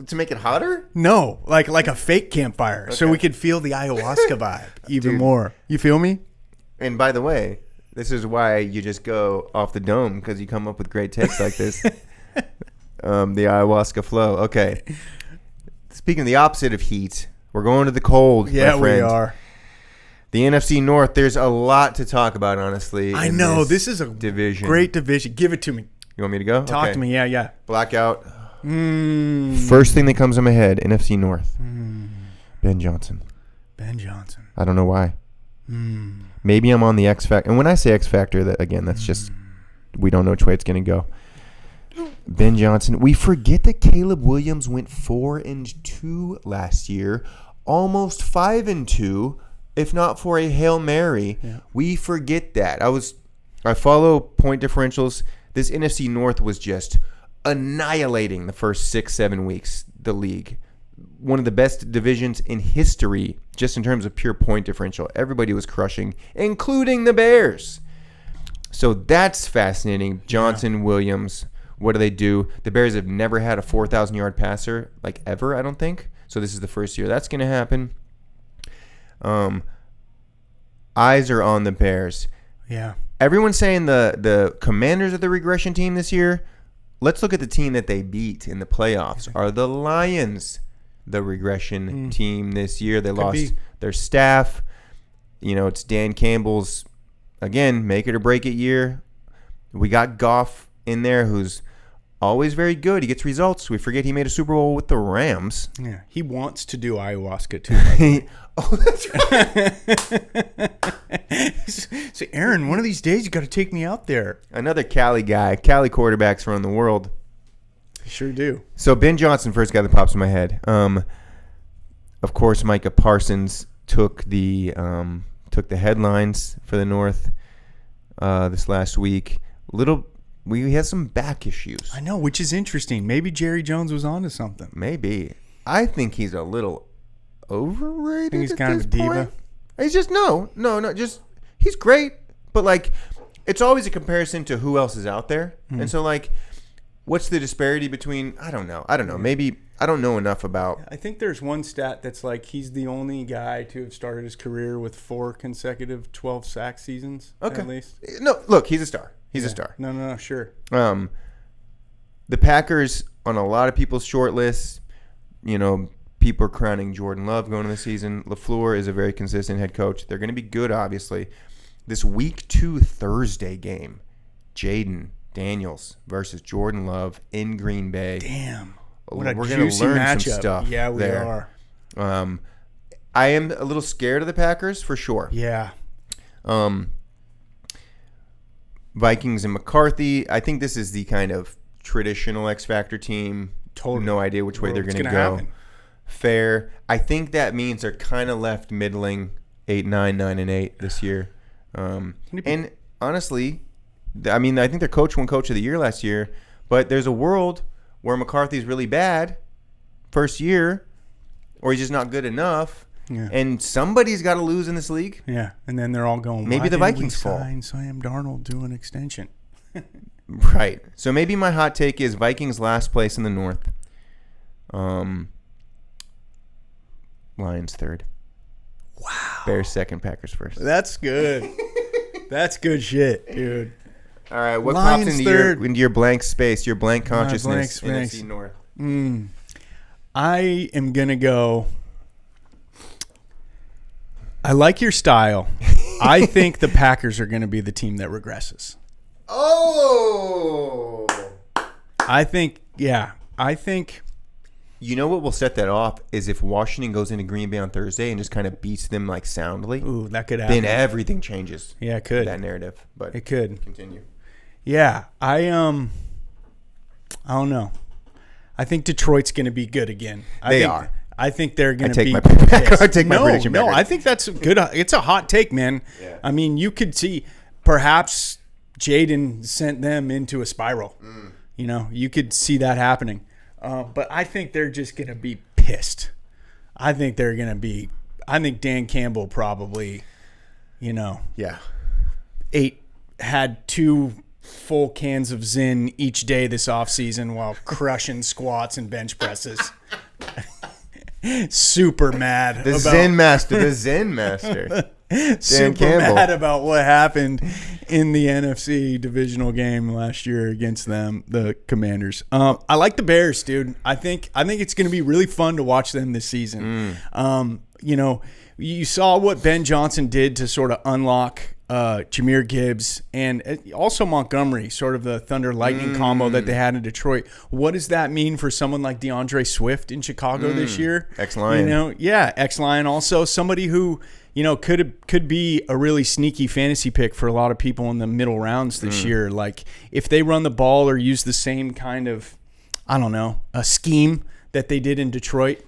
To make it hotter? No, like a fake campfire, so Okay. we could feel the ayahuasca vibe even Dude. more. You feel me? And by the way, this is why you just go off the dome, because you come up with great takes like this. The Ayahuasca Flow. Okay. Speaking of the opposite of heat, we're going to the cold, Yeah, my friend. we are. The NFC North, there's a lot to talk about, honestly. I in know this is a division. great division. Give it to me. You want me to go? Talk Okay. to me. Yeah. Blackout. First thing that comes to my head, NFC North. Ben Johnson. Ben Johnson. I don't know why. Maybe I'm on the X Factor. And when I say X Factor, that again, that's just we don't know which way it's going to go. Ben Johnson. We forget that Caleb Williams went 4-2 last year, almost 5-2, if not for a Hail Mary. Yeah. We forget that. I follow point differentials. This NFC North was just annihilating the first 6-7 weeks. The league, one of the best divisions in history, just in terms of pure point differential. Everybody was crushing, including the Bears. So that's fascinating. Johnson, Williams, what do they do? The Bears have never had a 4,000-yard passer, like ever, I don't think. So this is the first year that's going to happen. Eyes are on the Bears. Yeah. Everyone's saying the Commanders are the regression team this year. Let's look at the team that they beat in the playoffs. Are the Lions the regression team this year? They lost their staff. You know, it's Dan Campbell's, again, make it or break it year. We got Goff in there, who's always very good. He gets results. We forget he made a Super Bowl with the Rams. Yeah. He wants to do ayahuasca too. Oh, that's right. So Aaron, one of these days you got to take me out there. Another Cali guy. Cali quarterbacks run the world. Sure do. So Ben Johnson, first guy that pops in my head. Of course, Micah Parsons took the headlines for the North this last week. We had some back issues. I know, which is interesting. Maybe Jerry Jones was onto something. Maybe. I think he's a little overrated. Think he's at kind of this a diva? point. He's just no. Just he's great, but like it's always a comparison to who else is out there, and so like, what's the disparity between? I don't know. Maybe I don't know enough about. I think there's one stat that's like he's the only guy to have started his career with 4 consecutive 12-sack seasons. Okay. At least. No, look, he's a star. He's a star. No, sure. The Packers on a lot of people's short lists, you know, people are crowning Jordan Love going into the season. LaFleur is a very consistent head coach. They're going to be good, obviously. This Week 2 Thursday game, Jaden Daniels versus Jordan Love in Green Bay. Damn. We're What a going juicy to learn matchup. some stuff. Yeah, we there. are. I am a little scared of the Packers for sure. Yeah. Vikings and McCarthy. I think this is the kind of traditional X Factor team. Totally. No idea which way they're going to go. Happen. Fair. I think that means they're kind of left middling 8-9, 9-8 this year. And honestly, I mean, I think their coach won Coach of the Year last year, but there's a world where McCarthy's really bad first year, or he's just not good enough. Yeah. And somebody's got to lose in this league. Yeah, and then they're all going, maybe the Vikings fall. Sam Darnold do an extension. Right. So maybe my hot take is Vikings last place in the North. Lions third. Wow. Bears second, Packers first. That's good. That's good shit, dude. All right, what Lions pops into third. your blank space, your blank consciousness, blank space. NFC North? I am going to go... I like your style. I think the Packers are going to be the team that regresses. Oh! I think. You know what will set that off is if Washington goes into Green Bay on Thursday and just kind of beats them like soundly. Ooh, that could happen. Then everything changes. Yeah, it could. That narrative, but it could continue. Yeah, I don't know. I think Detroit's going to be good again. They are. I think they're going to be. I take my prediction back. No, I think that's good. It's a hot take, man. Yeah. I mean, you could see perhaps Jaden sent them into a spiral. You know, you could see that happening. But I think they're just going to be pissed. I think Dan Campbell probably, Yeah. had 2 full cans of Zyn each day this offseason while crushing squats and bench presses. Super mad. The Zen Master. Super Campbell. mad about what happened in the NFC divisional game last year against them, the Commanders. I like the Bears, dude. I think it's going to be really fun to watch them this season. You saw what Ben Johnson did to sort of unlock Jahmyr Gibbs and also Montgomery, sort of the Thunder Lightning combo that they had in Detroit. What does that mean for someone like DeAndre Swift in Chicago this year? Ex-Lion. Ex-Lion also. Somebody who, could be a really sneaky fantasy pick for a lot of people in the middle rounds this year. Like, if they run the ball or use the same kind of, a scheme that they did in Detroit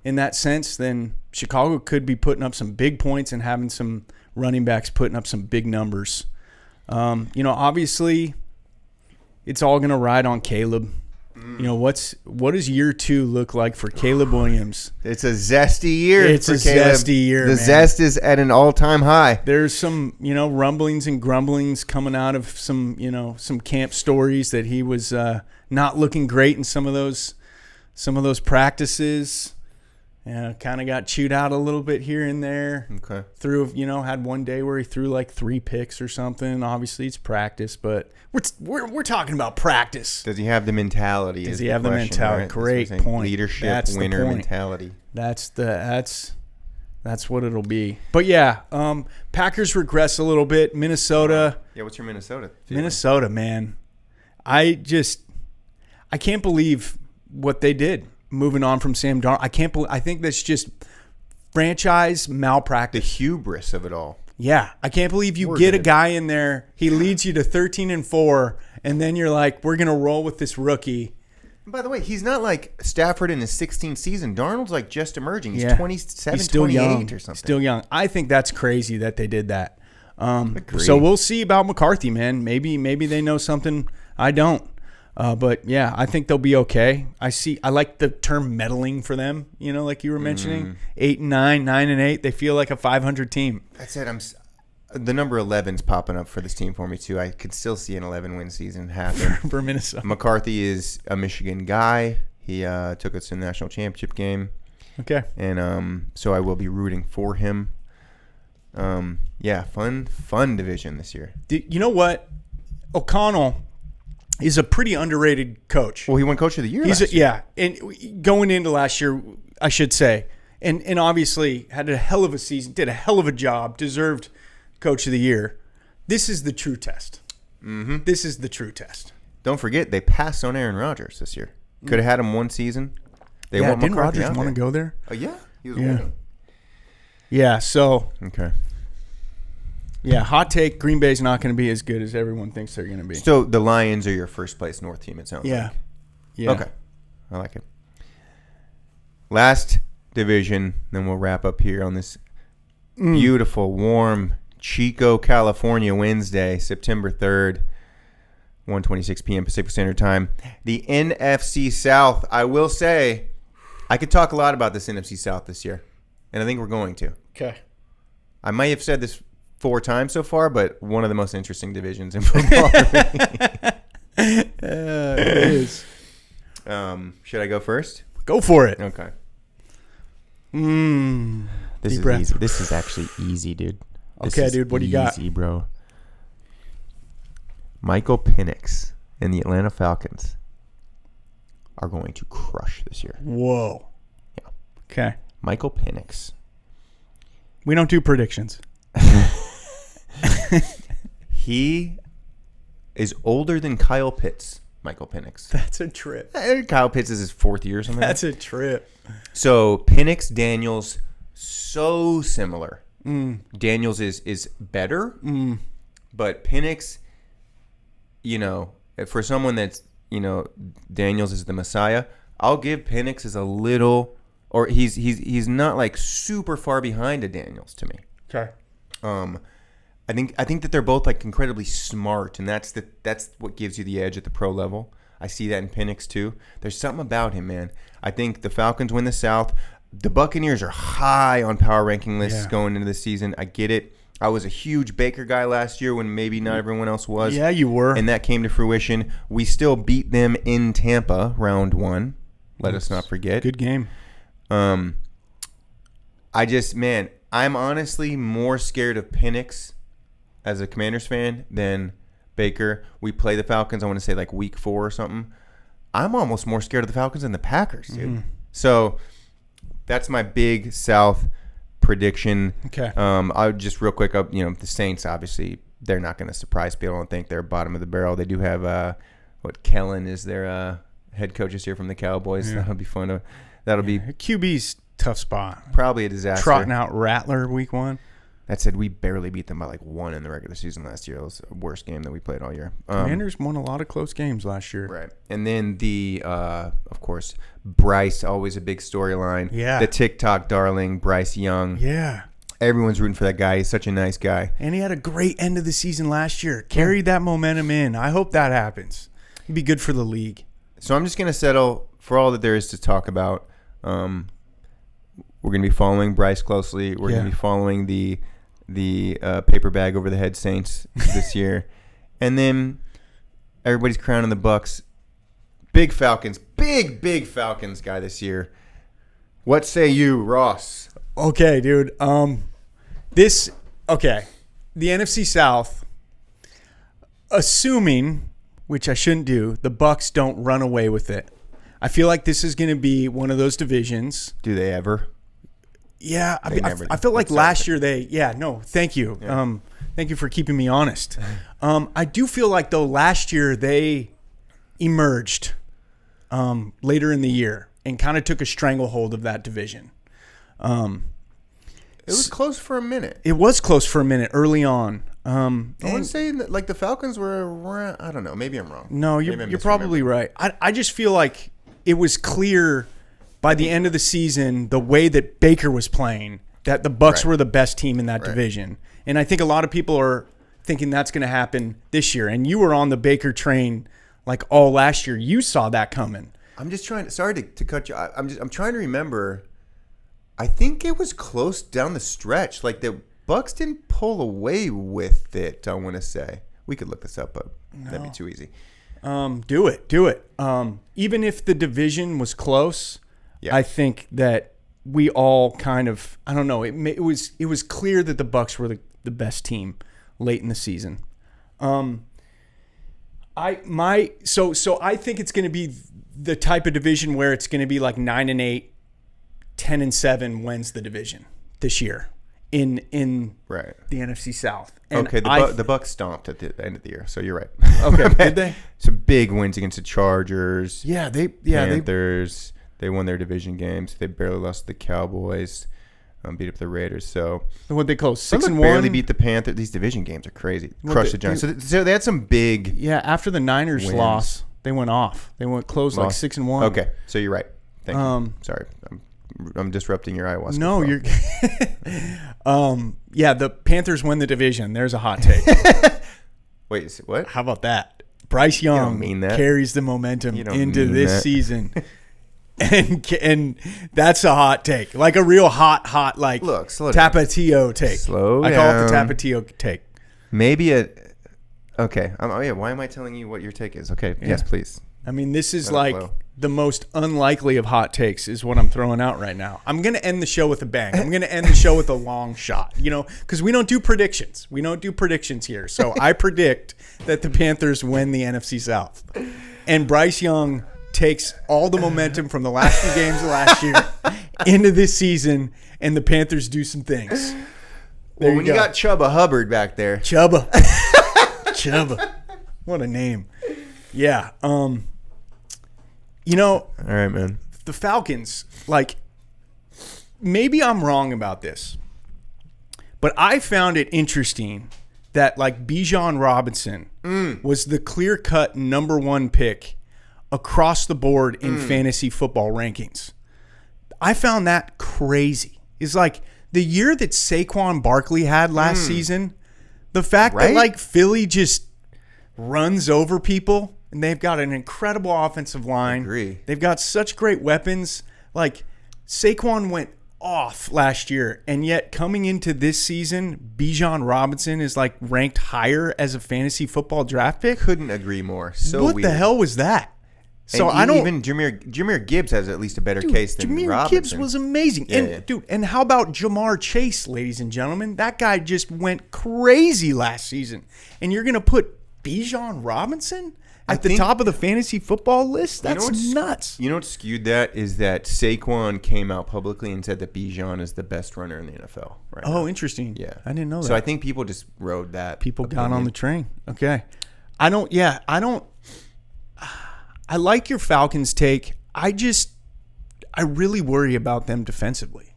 in that sense, then Chicago could be putting up some big points and having some running backs putting up some big numbers. Obviously, it's all going to ride on Caleb. What does year 2 look like for Caleb Williams? It's a zesty year. It's for a Caleb. zesty year. The man. zest is at an all-time high. There's some, rumblings and grumblings coming out of some camp stories that he was not looking great in some of those practices. Kind of got chewed out a little bit here and there. Okay. Had one day where he threw like 3 picks or something. Obviously, it's practice, but we're talking about practice. Does he have the mentality? Does he have the mentality? Right? Great point. Leadership, That's winner the point. mentality. That's what it'll be. But yeah, Packers regress a little bit. Minnesota. Yeah, what's your Minnesota feeling? Minnesota, man. I can't believe what they did. Moving on from Sam Darnold, I think that's just franchise malpractice. The hubris of it all. Yeah, I can't believe you get a guy in there. He leads you to 13-4, and then you're like, we're gonna roll with this rookie. And by the way, he's not like Stafford in his 16th season. Darnold's like just emerging. He's 27, he's still 28 young. or something. Still young. I think that's crazy that they did that. So we'll see about McCarthy, man. Maybe they know something I don't. But yeah, I think they'll be okay. I like the term meddling for them, like you were mentioning. 8-9, 9-8. They feel like a 500 team. That's it. The number 11's popping up for this team for me too. I could still see an 11-win season happen. For Minnesota. McCarthy is a Michigan guy. He took us to the national championship game. Okay. And so I will be rooting for him. Yeah, fun division this year. You know what? O'Connell is a pretty underrated coach. Well, he won Coach of the Year last year. Yeah, and going into last year, I should say, and obviously had a hell of a season, did a hell of a job, deserved Coach of the Year. This is the true test. Mm-hmm. This is the true test. Don't forget, they passed on Aaron Rodgers this year. Could have had him one season. They want didn't McCarthy Rodgers out want to there. go there? Oh, yeah. He was winning. Yeah, so Okay. yeah, hot take, Green Bay's not going to be as good as everyone thinks they're going to be. So the Lions are your first place North team, it sounds Yeah. like. Yeah. Okay. I like it. Last division, then we'll wrap up here on this beautiful, warm Chico, California Wednesday, September 3rd, 1:26 p.m. Pacific Standard Time. The NFC South, I will say, I could talk a lot about this NFC South this year, and I think we're going to. Okay. I might have said this 4 times so far, but one of the most interesting divisions in football. It is. Should I go first? Go for it. Okay. Deep This breath. is easy. This is actually easy, dude. This Okay, is dude, what do you got? Easy, bro. Michael Penix and the Atlanta Falcons are going to crush this year. Whoa. Yeah. Okay. Michael Penix. We don't do predictions. He is older than Kyle Pitts, Michael Penix. That's a trip. Kyle Pitts is his 4th year or something. That's a trip. So Penix, Daniels, so similar. Daniels is better, but Penix, for someone that's, Daniels is the Messiah, I'll give Penix as a little, or he's not like super far behind a Daniels to me. Okay. I think that they're both like incredibly smart, and that's what gives you the edge at the pro level. I see that in Penix too. There's something about him, man. I think the Falcons win the South. The Buccaneers are high on power ranking lists going into the season. I get it. I was a huge Baker guy last year when maybe not everyone else was. Yeah, you were. And that came to fruition. We still beat them in Tampa round 1. Let us not forget. Good game. I'm honestly more scared of Penix as a Commanders fan than Baker. We play the Falcons, I want to say like week 4 or something. I'm almost more scared of the Falcons than the Packers, dude. So that's my big South prediction. Okay. I would just real quick up, the Saints, obviously, they're not going to surprise people. I don't think they're bottom of the barrel. They do have Kellen is their head coach this year from the Cowboys. Yeah. That'll be fun. That'll be QB's tough spot. probably a disaster. Trotting out Rattler week 1. That said, we barely beat them by like 1 in the regular season last year. It was the worst game that we played all year. Commanders won a lot of close games last year. Right. And then of course, Bryce, always a big storyline. Yeah. The TikTok darling, Bryce Young. Yeah. Everyone's rooting for that guy. He's such a nice guy. And he had a great end of the season last year. Carried that momentum in. I hope that happens. It'd be good for the league. So I'm just going to settle for all that there is to talk about. We're going to be following Bryce closely. We're going to be following the paper bag over the head Saints this year. And then everybody's crowning the Bucks. Big Falcons. Big Falcons guy this year. What say you, Ross? Okay, dude. The NFC South, assuming, which I shouldn't do, the Bucks don't run away with it. I feel like this is going to be one of those divisions. Do they ever? Yeah, They never do. I feel like That's last year thank you. Yeah. Thank you for keeping me honest. I do feel like, though, last year they emerged later in the year and kind of took a stranglehold of that division. It was close for a minute. It was close for a minute early on. I want to say that, like, the Falcons were around, I don't know. Maybe I'm wrong. No, Maybe I'm you're probably right. I just feel like it was clear by the end of the season, the way that Baker was playing, that the Bucks were the best team in that division. And I think a lot of people are thinking that's going to happen this year. And you were on the Baker train like all last year. You saw that coming. I'm just trying. Sorry to cut you. I'm trying to remember. I think it was close down the stretch. Like the Bucks didn't pull away with it. I want to say we could look this up, but that'd be too easy. Do it. Even if the division was close, I think that we all kind of, I don't know. It was clear that the Bucks were the best team late in the season. So I think it's going to be the type of division where it's going to be like 9-8, 10-7 wins the division this year in the NFC South. And okay, the Bucks stomped at the end of the year, so you're right. Okay, did they? Some big wins against the Chargers. Panthers. They won their division games. They barely lost to the Cowboys. beat up the Raiders. So what they call 6-1. Barely beat the Panthers. These division games are crazy. Crushed the Giants. So they had some big. Yeah, after the Niners wins. loss, they went off. They went close like 6-1. Okay, so you're right. Thank you. Sorry, I'm disrupting your ayahuasca. No, flow. you're. Yeah, the Panthers win the division. There's a hot take. Wait, what? How about that? Bryce Young carries the momentum into this season. And that's a hot take. Like a real hot like Tapatio take. I call it the Tapatio take. Maybe okay. Why am I telling you what your take is? Okay, yes, please. I mean, this is the most unlikely of hot takes is what I'm throwing out right now. I'm going to end the show with a bang. I'm going to end the show with a long shot, because we don't do predictions. We don't do predictions here. So I predict that the Panthers win the NFC South. And Bryce Young takes all the momentum from the last few games of last year into this season, and the Panthers do some things. When you got Chubba Hubbard back there. Chubba. What a name. Yeah. All right, man. The Falcons, maybe I'm wrong about this, but I found it interesting that Bijan Robinson was the clear-cut number one pick across the board in fantasy football rankings. I found that crazy. It's the year that Saquon Barkley had last season, the fact that Philly just runs over people. And they've got an incredible offensive line. I agree. They've got such great weapons. Saquon went off last year, and yet coming into this season, Bijan Robinson is ranked higher as a fantasy football draft pick. Couldn't agree more. So what weird. The hell was that? So and even Jameer Gibbs has at least a better case than Jameer Robinson. Gibbs was amazing. And how about Jamar Chase, ladies and gentlemen? That guy just went crazy last season. And you're going to put Bijan Robinson at the top of the fantasy football list? That's nuts. You know what skewed that is that Saquon came out publicly and said that Bijan is the best runner in the NFL right now. Oh, interesting. Yeah. I didn't know that. So I think people just rode that. People got on the train. Okay. I like your Falcons take. I really worry about them defensively.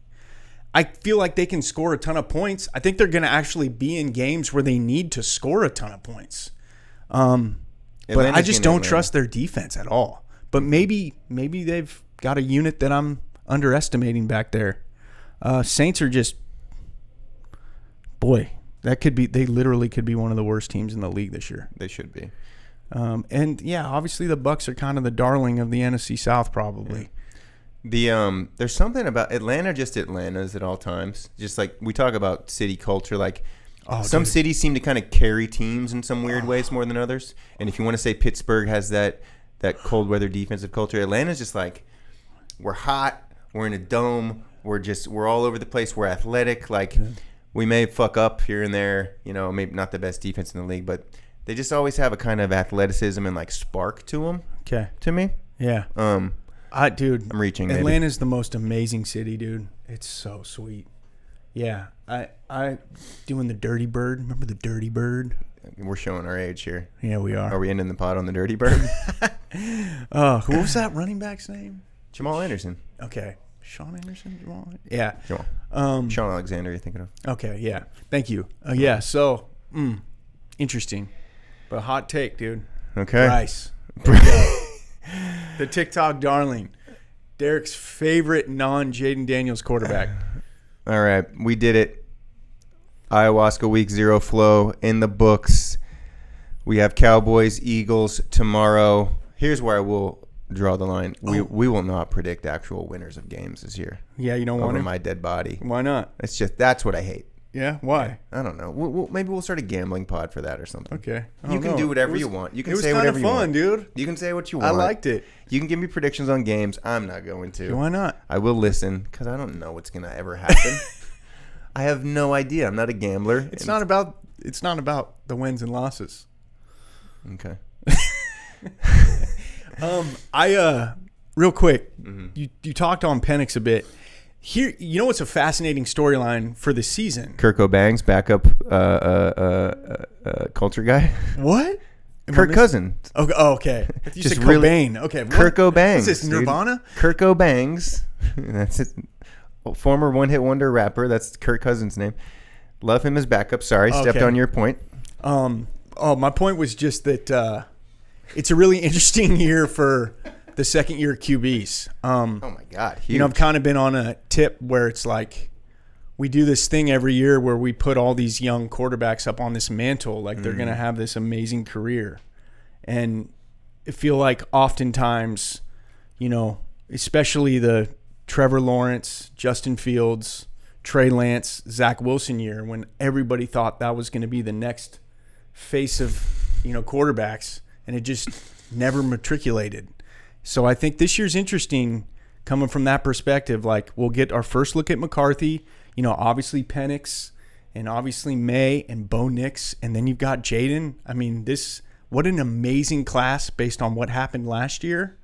I feel like they can score a ton of points. I think they're going to actually be in games where they need to score a ton of points. But I just don't trust their defense at all. But maybe they've got a unit that I'm underestimating back there. Saints are just, they literally could be one of the worst teams in the league this year. They should be. And yeah, obviously the Bucs are kind of the darling of the NFC South probably. Yeah. There's something about Atlanta, just Atlanta's at all times. Just we talk about city culture, some cities seem to kind of carry teams in some weird ways more than others. And if you want to say Pittsburgh has that cold weather defensive culture, Atlanta's just we're hot, we're in a dome, we're all over the place, we're athletic. We may fuck up here and there, maybe not the best defense in the league, but they just always have a kind of athleticism and spark to them. Okay. To me. Yeah. Dude, I'm reaching. Atlanta's the most amazing city, dude. It's so sweet. Yeah, I doing the Dirty Bird. Remember the Dirty Bird? We're showing our age here. Yeah, we are. Are we ending the pod on the Dirty Bird? Who was that running back's name? Jamal Anderson. Okay, Sean Anderson. Jamal. Yeah. Jamal. Sean Alexander. You're thinking of? Okay. Yeah. Thank you. Yeah. So, interesting, but hot take, dude. Okay. Bryce. The TikTok darling, Derek's favorite non-Jaden Daniels quarterback. All right, we did it. Ayahuasca Week 0 flow in the books. We have Cowboys, Eagles tomorrow. Here's where I will draw the line. We will not predict actual winners of games this year. Yeah, you don't want to? Over my dead body. Why not? That's what I hate. Yeah, why? I don't know. Maybe we'll start a gambling pod for that or something. Okay. You can do whatever you want. You can say whatever you want. It was kind of fun, dude. You can say what you want. I liked it. You can give me predictions on games. I'm not going to. Why not? I will listen because I don't know what's going to ever happen. I have no idea. I'm not a gambler. It's not about the wins and losses. Okay. Real quick, you talked on Penix a bit. Here, what's a fascinating storyline for the season? Kirk O'Banks, backup culture guy. What? Kirk Cousins. Okay. You said Cobain. Okay. Kirk O'Banks. What's this, Nirvana? Dude. Kirk O'Banks. That's it. former one-hit wonder rapper. That's Kirk Cousins' name. Love him as backup. Sorry, stepped Okay. on your point. My point was just that it's a really interesting year for the second-year QBs. Oh my God, huge. You know, I've kind of been on a tip where it's like we do this thing every year where we put all these young quarterbacks up on this mantle, like they're going to have this amazing career. And I feel like oftentimes, you know, especially the Trevor Lawrence, Justin Fields, Trey Lance, Zach Wilson year, when everybody thought that was going to be the next face of, you know, quarterbacks, and it just never matriculated. So I think this year's interesting coming from that perspective. Like, we'll get our first look at McCarthy, you know, obviously Penix and obviously May and Bo Nix, and then you've got Jaden. I mean, what an amazing class based on what happened last year.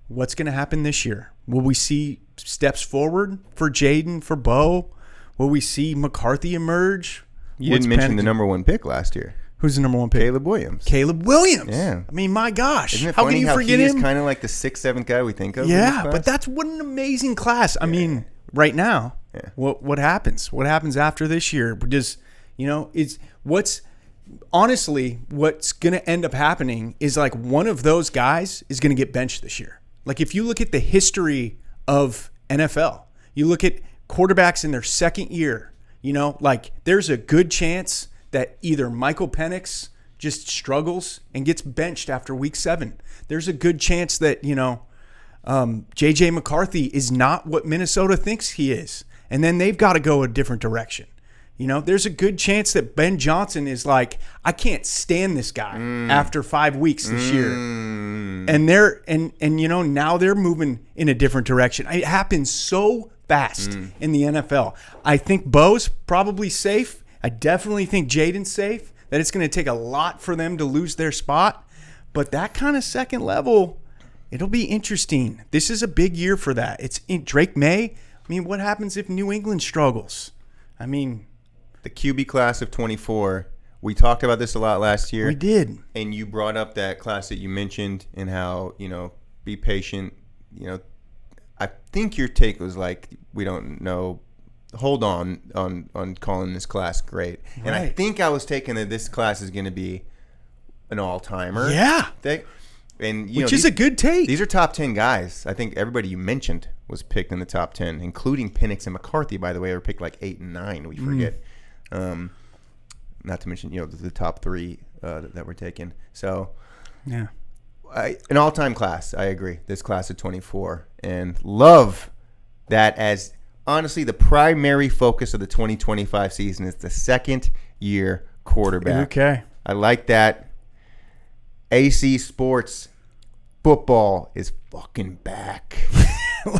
What's going to happen this year? Will we see steps forward for Jaden, for Bo? Will we see McCarthy emerge? You didn't mention the number one pick last year. Who's the number one pick? Caleb Williams. Caleb Williams. Yeah. I mean, my gosh. Isn't it how funny can you forget he him? is kind of like the 6th, 7th guy we think of? in this Yeah, class? but that's what an amazing class. I mean, right now, what happens? What happens after this year? Does, you know, what's going to end up happening is like one of those guys is going to get benched this year. Like, if you look at the history of NFL, you look at quarterbacks in their second year, you know, like there's a good chance that either Michael Penix just struggles and gets benched after week 7. There's a good chance that, you know, J.J. McCarthy is not what Minnesota thinks he is. And then they've got to go a different direction. You know, there's a good chance that Ben Johnson is like, I can't stand this guy after 5 weeks this year. And you know, now they're moving in a different direction. It happens so fast in the NFL. I think Bo's probably safe. I definitely think Jaden's safe, that it's going to take a lot for them to lose their spot. But that kind of second level, it'll be interesting. This is a big year for that. It's in Drake May. I mean, what happens if New England struggles? I mean, the QB class of 24, we talked about this a lot last year. we did. And you brought up that class that you mentioned and how, you know, be patient. You know, I think your take was like, we don't know. Hold on calling this class great. And I think I was taking that this class is going to be an all-timer. Yeah. And Which is a good take. These are top 10 guys. I think everybody you mentioned was picked in the top 10, including Penix and McCarthy, by the way, were picked like 8 and 9. We forget. Not to mention, you know, the top 3 that were taken. So, yeah. An all-time class. I agree. This class of 24. And love that as, honestly, the primary focus of the 2025 season is the second-year quarterback. Okay. I like that. AC Sports football is fucking back.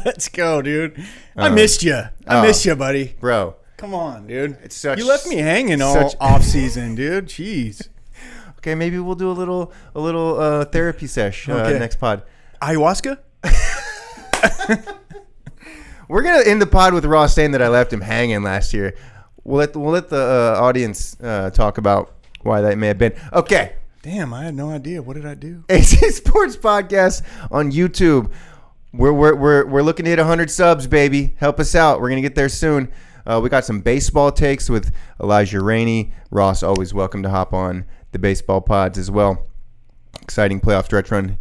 Let's go, dude. I missed you. I missed you, buddy. Bro. Come on, dude. It's such, you left me hanging all off season, dude. Jeez. Okay, maybe we'll do a little therapy sesh next pod. Ayahuasca? We're gonna end the pod with Ross saying that I left him hanging last year. We'll let the audience talk about why that may have been. Okay. Damn, I had no idea. What did I do? AC Sports Podcast on YouTube. We're looking to hit 100 subs, baby. Help us out. We're gonna get there soon. We got some baseball takes with Elijah Rainey. Ross, always welcome to hop on the baseball pods as well. Exciting playoff stretch run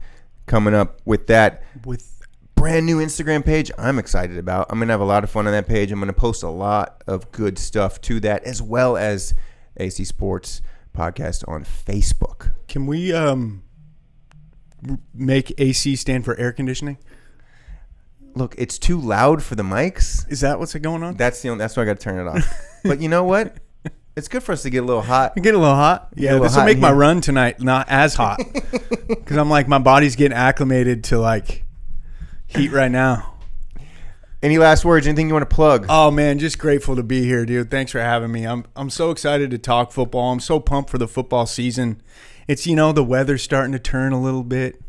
coming up with that. With brand new Instagram page I'm excited about. I'm going to have a lot of fun on that page. I'm going to post a lot of good stuff to that, as well as AC Sports Podcast on Facebook. Can we make AC stand for air conditioning? Look, it's too loud for the mics. Is that what's going on? That's why I got to turn it off. But you know what? It's good for us to get a little hot. Get a little hot? Yeah, this will make my run tonight not as hot. Because I'm like, my body's getting acclimated to like heat right now. Any last words? Anything you want to plug? Oh, man, just grateful to be here, dude. Thanks for having me. I'm so excited to talk football. I'm so pumped for the football season. It's, you know, the weather's starting to turn a little bit.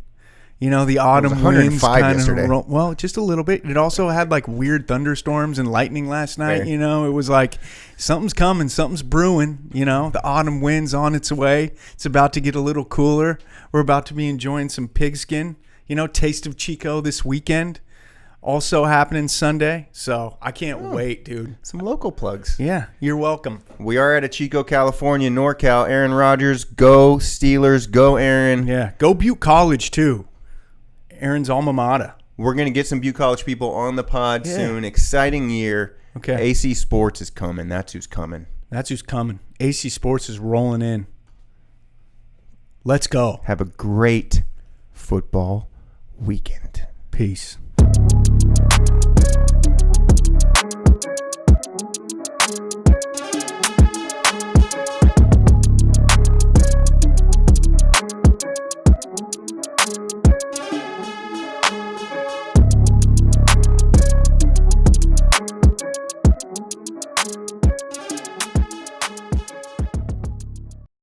You know, the autumn winds kind of well, just a little bit. It also had like weird thunderstorms and lightning last night. Fair. You know, it was like something's coming, something's brewing. You know, the autumn wind's on its way. It's about to get a little cooler. We're about to be enjoying some pigskin. You know, Taste of Chico this weekend. also happening Sunday. So I can't wait, dude. Some local plugs. Yeah, you're welcome. We are at Chico, California, NorCal. Aaron Rodgers, go Steelers, go Aaron. Yeah, go Butte College too. Aaron's alma mater. We're going to get some Butte College people on the pod soon. Exciting year. Okay. AC Sports is coming. That's who's coming. That's who's coming. AC Sports is rolling in. Let's go. Have a great football weekend. Peace.